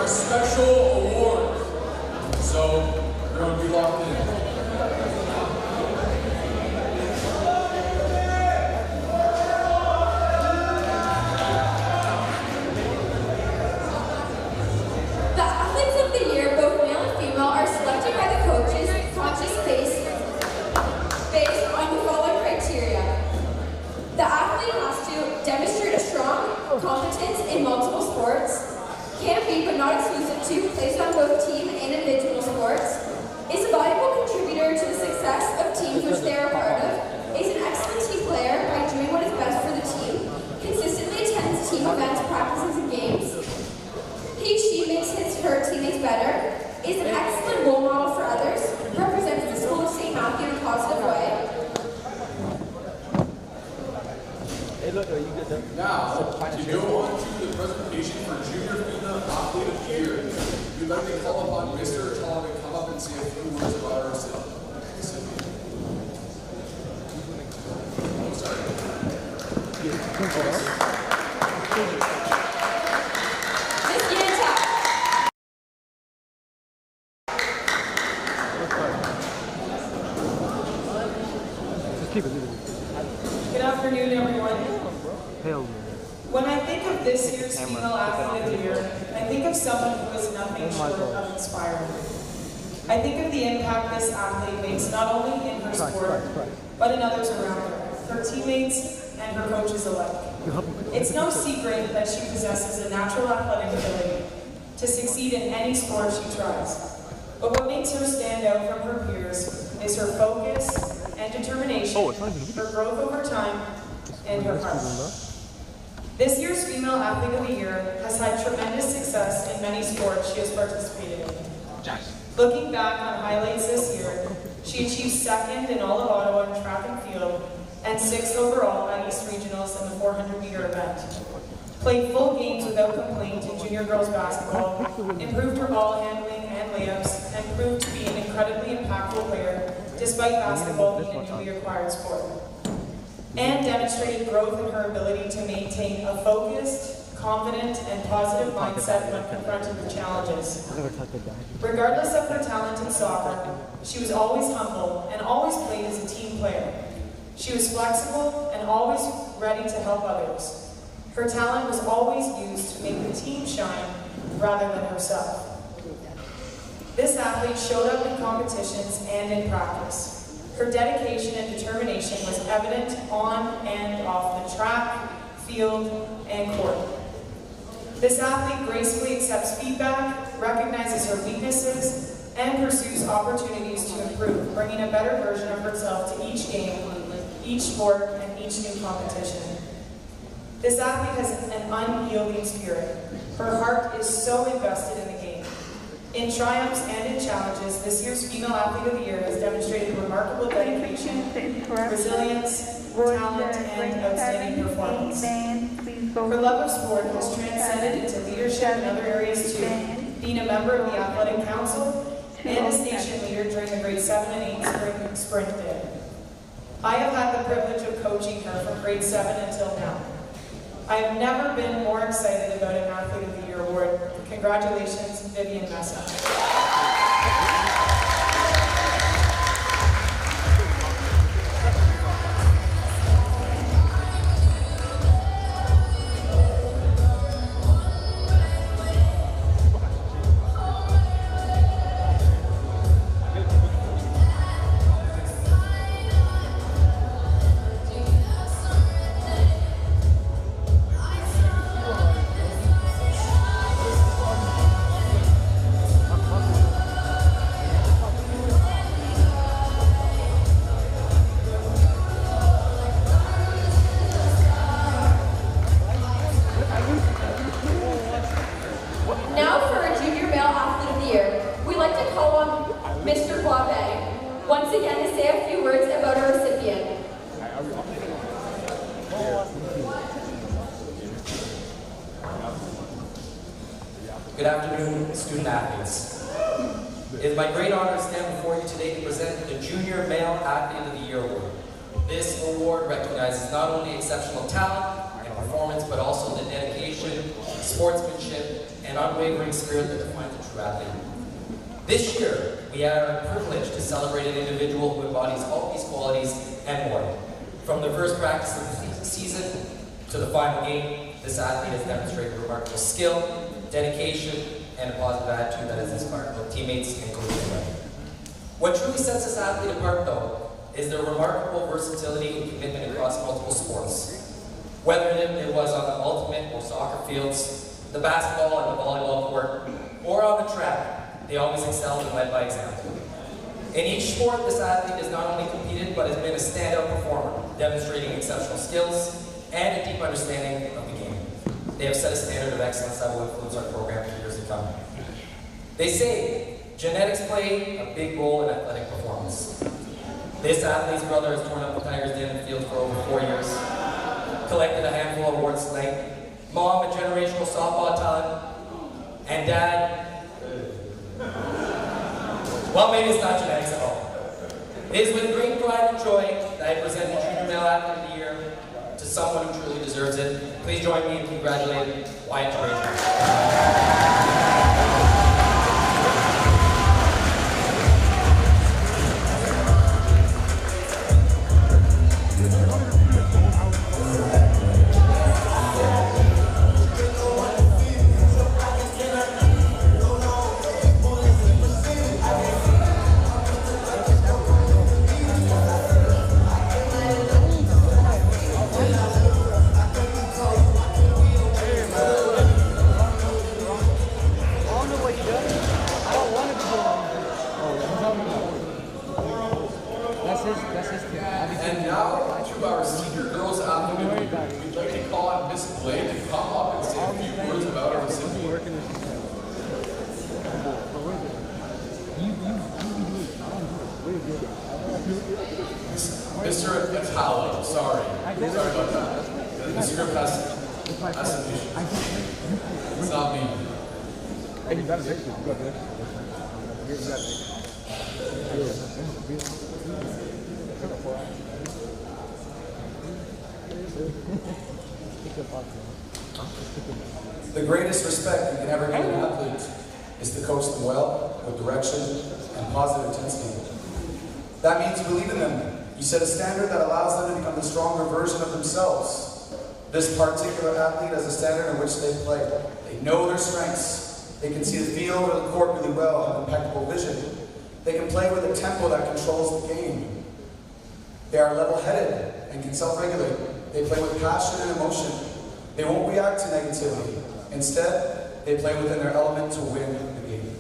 our special award. So, everyone be locked in. Competence in multiple sports, can be but not exclusive to, placed on both team and individual sports, is a valuable contributor to the success of teams which they are a part of, is an excellent team player by doing what is best for the team, consistently attends team events, practices, and games. She makes her teammates better, is an excellent role model for others, represents the school of St. Matthew in a positive way. Now, to go on to the presentation for Junior Female Athlete of the Year, we'd like to call upon Mr. Tom to come up and say a few words about our recipient. Oh, sorry. Good afternoon, everyone. When I think of this year's Female Athlete of the Year, I think of someone who is nothing short of inspiring. I think of the impact this athlete makes not only in her sport, but in others around her, her teammates and her coaches alike. It's no secret that she possesses a natural athletic ability to succeed in any sport she tries. But what makes her stand out from her peers is her focus and determination, her growth over time, and her heart. This year's Female Athlete of the Year has had tremendous success in many sports she has participated in. Looking back on highlights this year, she achieved second in all of Ottawa in track and field, and 6th overall at East Regionals in the 400-meter event. Played full games without complaint in junior girls basketball, improved her ball handling and layups, and proved to be an incredibly impactful player despite basketball being a newly acquired sport. And demonstrated growth in her ability to maintain a focused, confident, and positive mindset when confronted with challenges. Regardless of her talent in soccer, she was always humble and always played as a team player. She was flexible and always ready to help others. Her talent was always used to make the team shine rather than herself. This athlete showed up in competitions and in practice. Her dedication and determination was evident on and off the track, field, and court. This athlete gracefully accepts feedback, recognizes her weaknesses, and pursues opportunities to improve, bringing a better version of herself to each game, each sport, and each new competition. This athlete has an unyielding spirit. Her heart is so invested in the game. In triumphs and in challenges, this year's Female Athlete of the Year has demonstrated remarkable dedication, resilience, talent, and outstanding performance. Her love of sport has transcended into leadership in other areas too, being a member of the Athletic Council and a station leader during the grade 7 and 8 sprint day. I have had the privilege of coaching her from grade 7 until now. I have never been more excited about an Athlete of the Year award. Congratulations, Vivian Messa. Good afternoon, student athletes. It is my great honor to stand before you today to present the Junior Male Athlete of the Year Award. This award recognizes not only exceptional talent and performance, but also the dedication, sportsmanship, and and unwavering spirit that defines a true athlete. This year, we had our privilege to celebrate an individual who embodies all these qualities and more. From the first practice of the season to the final game, this athlete has demonstrated remarkable skill, dedication, and a positive attitude that has inspired both teammates and coaches alike. What truly sets this athlete apart, though, is their remarkable versatility and commitment across multiple sports. Whether it was on the ultimate or soccer fields, the basketball and the volleyball court, or on the track, they always excelled and led by example. In each sport, this athlete has not only competed, but has been a standout performer, demonstrating exceptional skills and a deep understanding of the game. They have set a standard of excellence that will influence our program for years to come. They say genetics play a big role in athletic performance. This athlete's brother has torn up the Tigers' den field for over 4 years, collected a handful of awards tonight. Mom, a generational softball talent, and Dad, well, maybe it's not genetics at all. It is with great pride and joy that I present the Junior Male Athlete of the Year to someone who truly deserves it. Please join me in congratulating Wyatt Frazier. And now to our senior girls athlete, we'd like to call on Miss Blade to come up and say a few words about our recipient. Mr. Italo, sorry about that. The script has it's not me. The greatest respect you can ever give an athlete is to coach them well, with direction and positive intensity. That means you believe in them. You set a standard that allows them to become the stronger version of themselves. This particular athlete has a standard in which they play. They know their strengths. They can see the field or the court really well, have impeccable vision. They can play with a tempo that controls the game. They are level-headed and can self-regulate. They play with passion and emotion. They won't react to negativity. Instead, they play within their element to win the game.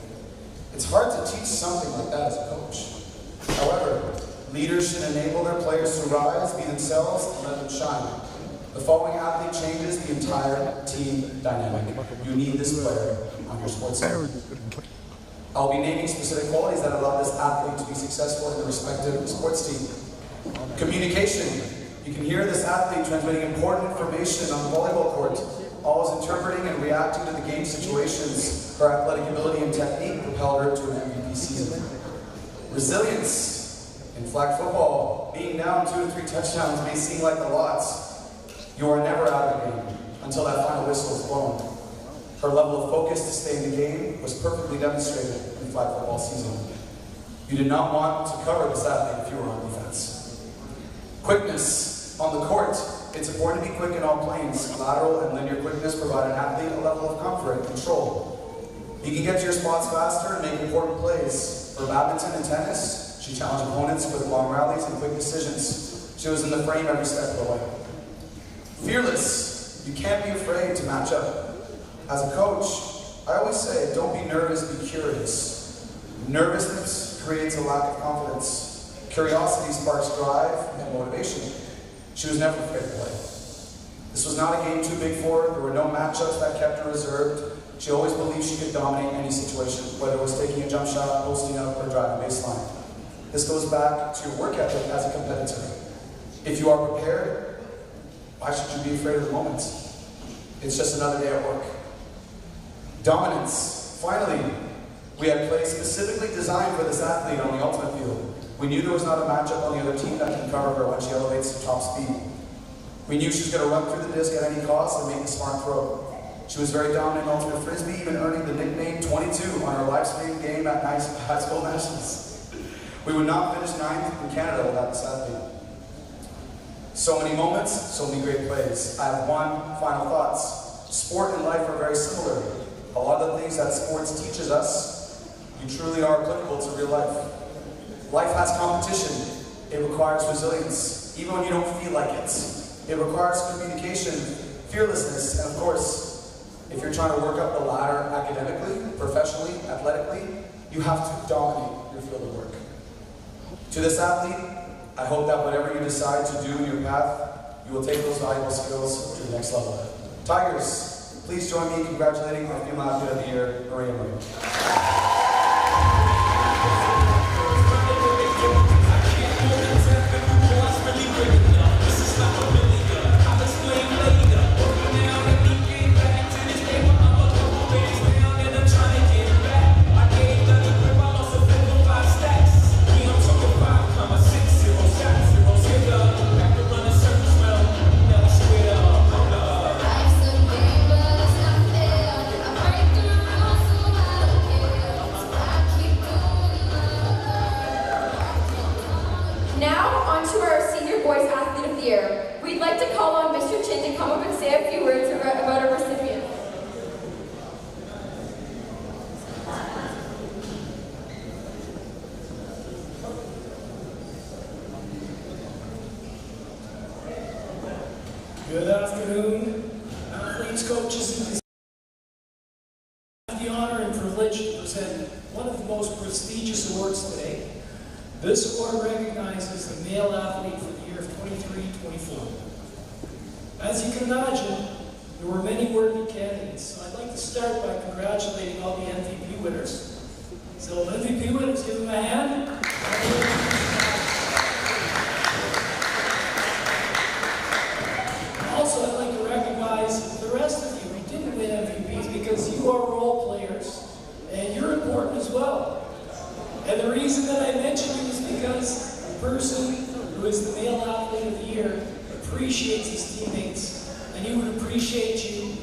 It's hard to teach something like that as a coach. However, leaders should enable their players to rise, be themselves, and let them shine. The following athlete changes the entire team dynamic. You need this player on your sports team. I'll be naming specific qualities that allow this athlete to be successful in the respective sports team. Communication. You can hear this athlete transmitting important information on the volleyball court, always interpreting and reacting to the game situations. Her athletic ability and technique propelled her to an MVP season. Resilience. In flag football, being down 2 to 3 touchdowns may seem like a lot. You are never out of the game until that final whistle is blown. Her level of focus to stay in the game was perfectly demonstrated in flag football season. You did not want to cover this athlete if you were on defense. Quickness. On the court, it's important to be quick in all planes. Lateral and linear quickness provide an athlete a level of comfort and control. You can get to your spots faster and make important plays. For badminton and tennis, she challenged opponents with long rallies and quick decisions. She was in the frame every step of the way. Fearless. You can't be afraid to match up. As a coach, I always say, don't be nervous, be curious. Nervousness creates a lack of confidence. Curiosity sparks drive and motivation. She was never afraid to play. This was not a game too big for her. There were no matchups that kept her reserved. She always believed she could dominate any situation, whether it was taking a jump shot, posting up, or driving baseline. This goes back to your work ethic as a competitor. If you are prepared, why should you be afraid of the moment? It's just another day at work. Dominance. Finally, we had plays specifically designed for this athlete on the ultimate field. We knew there was not a matchup on the other team that can cover her when she elevates to top speed. We knew she was going to run through the disc at any cost and make a smart throw. She was very dominant in ultimate frisbee, even earning the nickname 22 on her live stream game at high school nationals. We would not finish 9th in Canada without this athlete. So many moments, so many great plays. I have one final thoughts. Sport and life are very similar. A lot of the things that sports teaches us, you truly are applicable to real life. Life has competition. It requires resilience, even when you don't feel like it. It requires communication, fearlessness, and of course, if you're trying to work up the ladder academically, professionally, athletically, you have to dominate your field of work. To this athlete, I hope that whatever you decide to do in your path, you will take those valuable skills to the next level. Tigers, please join me in congratulating our Female Athlete of the Year, Maria Marie. We'd like to call on Mr. Chin to come up and say a few words about our recipient. Good afternoon, athletes, coaches, and the honor and privilege to present one of the most prestigious awards today. This award recognizes the male athlete for the year of 23-24. As you can imagine, there were many worthy candidates, so I'd like to start by congratulating all the MVP winners. So MVP winners, give them a hand. Also, I'd like to recognize the rest of you who didn't win MVPs because you are role players and you're important as well. And the reason that I mention you is because the person who is the male athlete of the year appreciates his teammates, and he would appreciate you.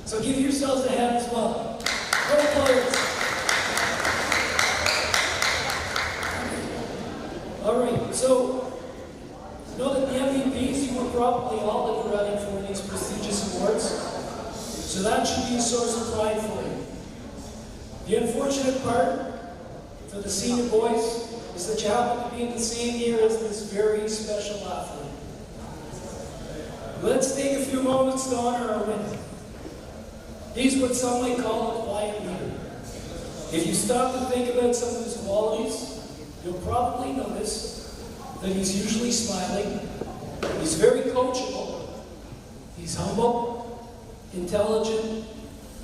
So give yourselves a hand as well. Role players. All right, so know that the MVPs, you were probably all in the running for these prestigious awards, so that should be a source of pride for you. The unfortunate part for the senior boys is that you happen to be in the same year as this very special athlete. Let's take a few moments to honor our winner. He's what some might call a quiet leader. If you stop to think about some of his qualities, you'll probably notice that he's usually smiling, he's very coachable, he's humble, intelligent,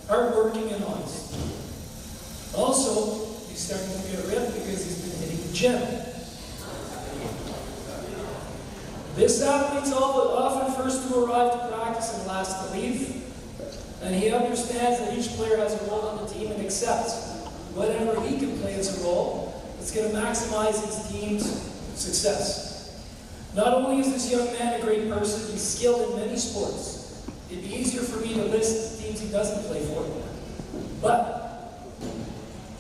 hardworking, and honest. Also, he's starting to get ripped because he's been hitting the gym. This athlete's often first to arrive to practice and last to leave, and he understands that each player has a role on the team and accepts whatever he can play as a role that's going to maximize his team's success. Not only is this young man a great person, he's skilled in many sports. It'd be easier for me to list the teams he doesn't play for, but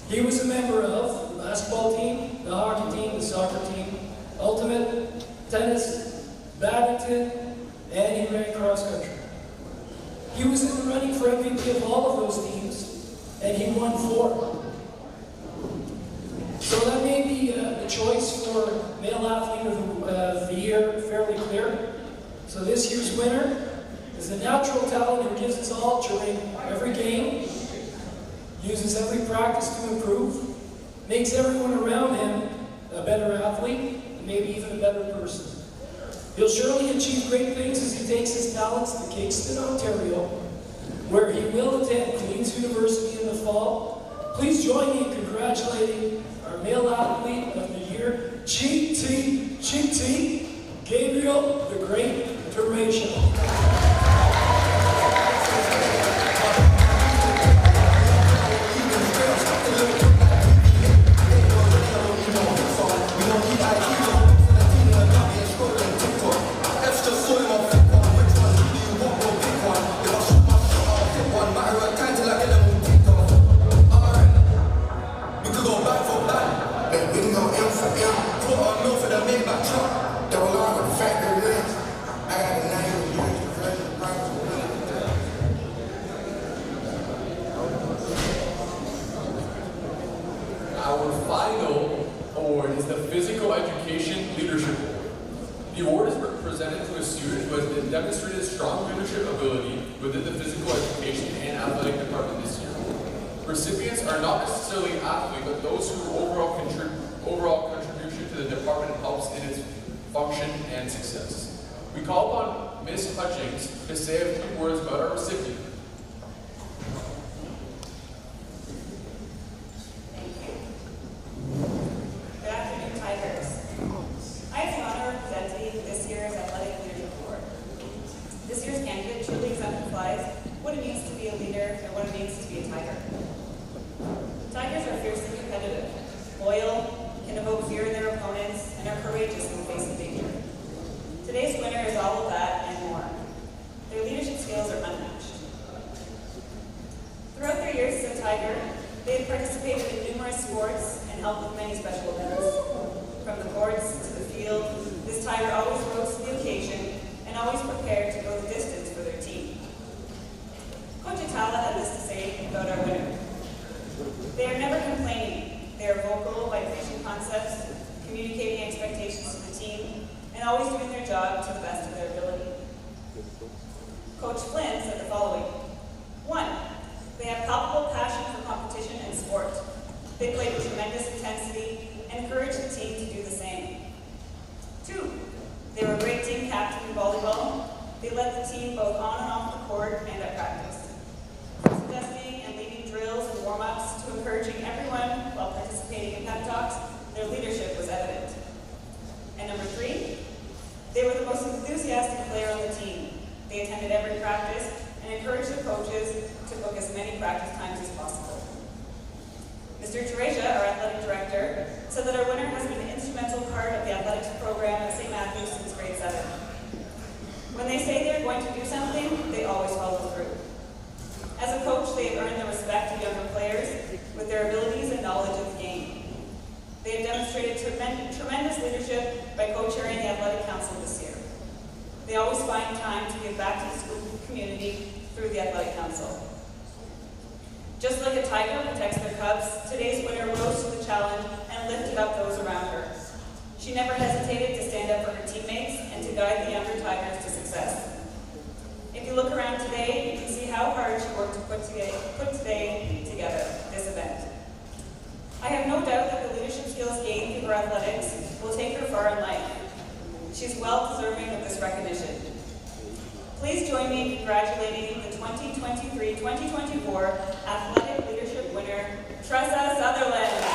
he was a member of the basketball team, the hockey team, the soccer team, ultimate, tennis, badminton, and he ran cross country. He was in the running for MVP of all of those teams, and he won 4. So that made the choice for male athlete of the year fairly clear. So this year's winner is a natural talent who gives his all during every game, uses every practice to improve, makes everyone around him a better athlete, and maybe even a better person. He'll surely achieve great things as he takes his talents to Kingston, Ontario, where he will attend Queen's University in the fall. Please join me in congratulating our male athlete of the year, GT Gabriel the Great Teratio. One, my our final award is the Physical Education Leadership Award. The award is presented to a student who has demonstrated strong leadership ability within the physical education and athletic department this year. Recipients are not necessarily athletes, but those whose overall contribution to the department helps in its function and success. We call upon Ms. Hutchings to say a few words about our recipient. Good afternoon, Tigers. I have the honor of presenting this year's Athletic Leadership Award. This year's candidate truly exemplifies what it means to be a leader and what it means to be a Tiger. Tigers are fiercely competitive, loyal, can evoke fear in their opponents, and are courageous in the face of danger. Today's winner is all of that and more. Their leadership skills are unmatched. Throughout their years as a Tiger, they have participated in numerous sports and helped with many special events. From the courts to the field, this Tiger always rose to the occasion and always prepared to go the distance for their team. Coach Atala had this to say about our winner. They are never complaining. They are vocal by preaching concepts, communicating expectations to the team, and always doing their job to the best of their ability. Coach Flynn said the following. 1, they have palpable passion for competition and sport. They play with tremendous intensity and encourage the team to do the same. 2, they were a great team captain in volleyball. They led the team both on and off the court and at practice. From suggesting and leading drills and warm-ups to encouraging everyone while participating in pep talks, their leadership was evident. And number 3, they were the most enthusiastic player on the team. They attended every practice and encouraged the coaches to book as many practice times as possible. Mr. Teresia, our athletic director, said that our winner has been an instrumental part of the athletics program at St. Matthew's since grade 7. When they say they're going to do something, they always follow through. As a coach, they have earned the respect of younger players with their abilities and knowledge of the game. They have demonstrated tremendous leadership by co-chairing the athletic council this year. They always find time to give back to the school community through the athletic council. Just like a tiger protects their cubs, today's winner rose to the challenge and lifted up those around her. She never hesitated to stand up for her teammates and to guide the younger Tigers to success. If you look around today, you can see how hard she worked to put today together, this event. I have no doubt that the leadership skills gained through her athletics will take her far in life. She's well deserving of this recognition. Please join me in congratulating the 2023-2024 Athletic Leadership winner, Tressa Sutherland.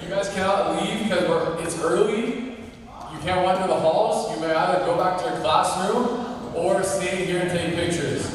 You guys cannot leave because it's early. You can't wander the halls. You may either go back to your classroom or stay here and take pictures.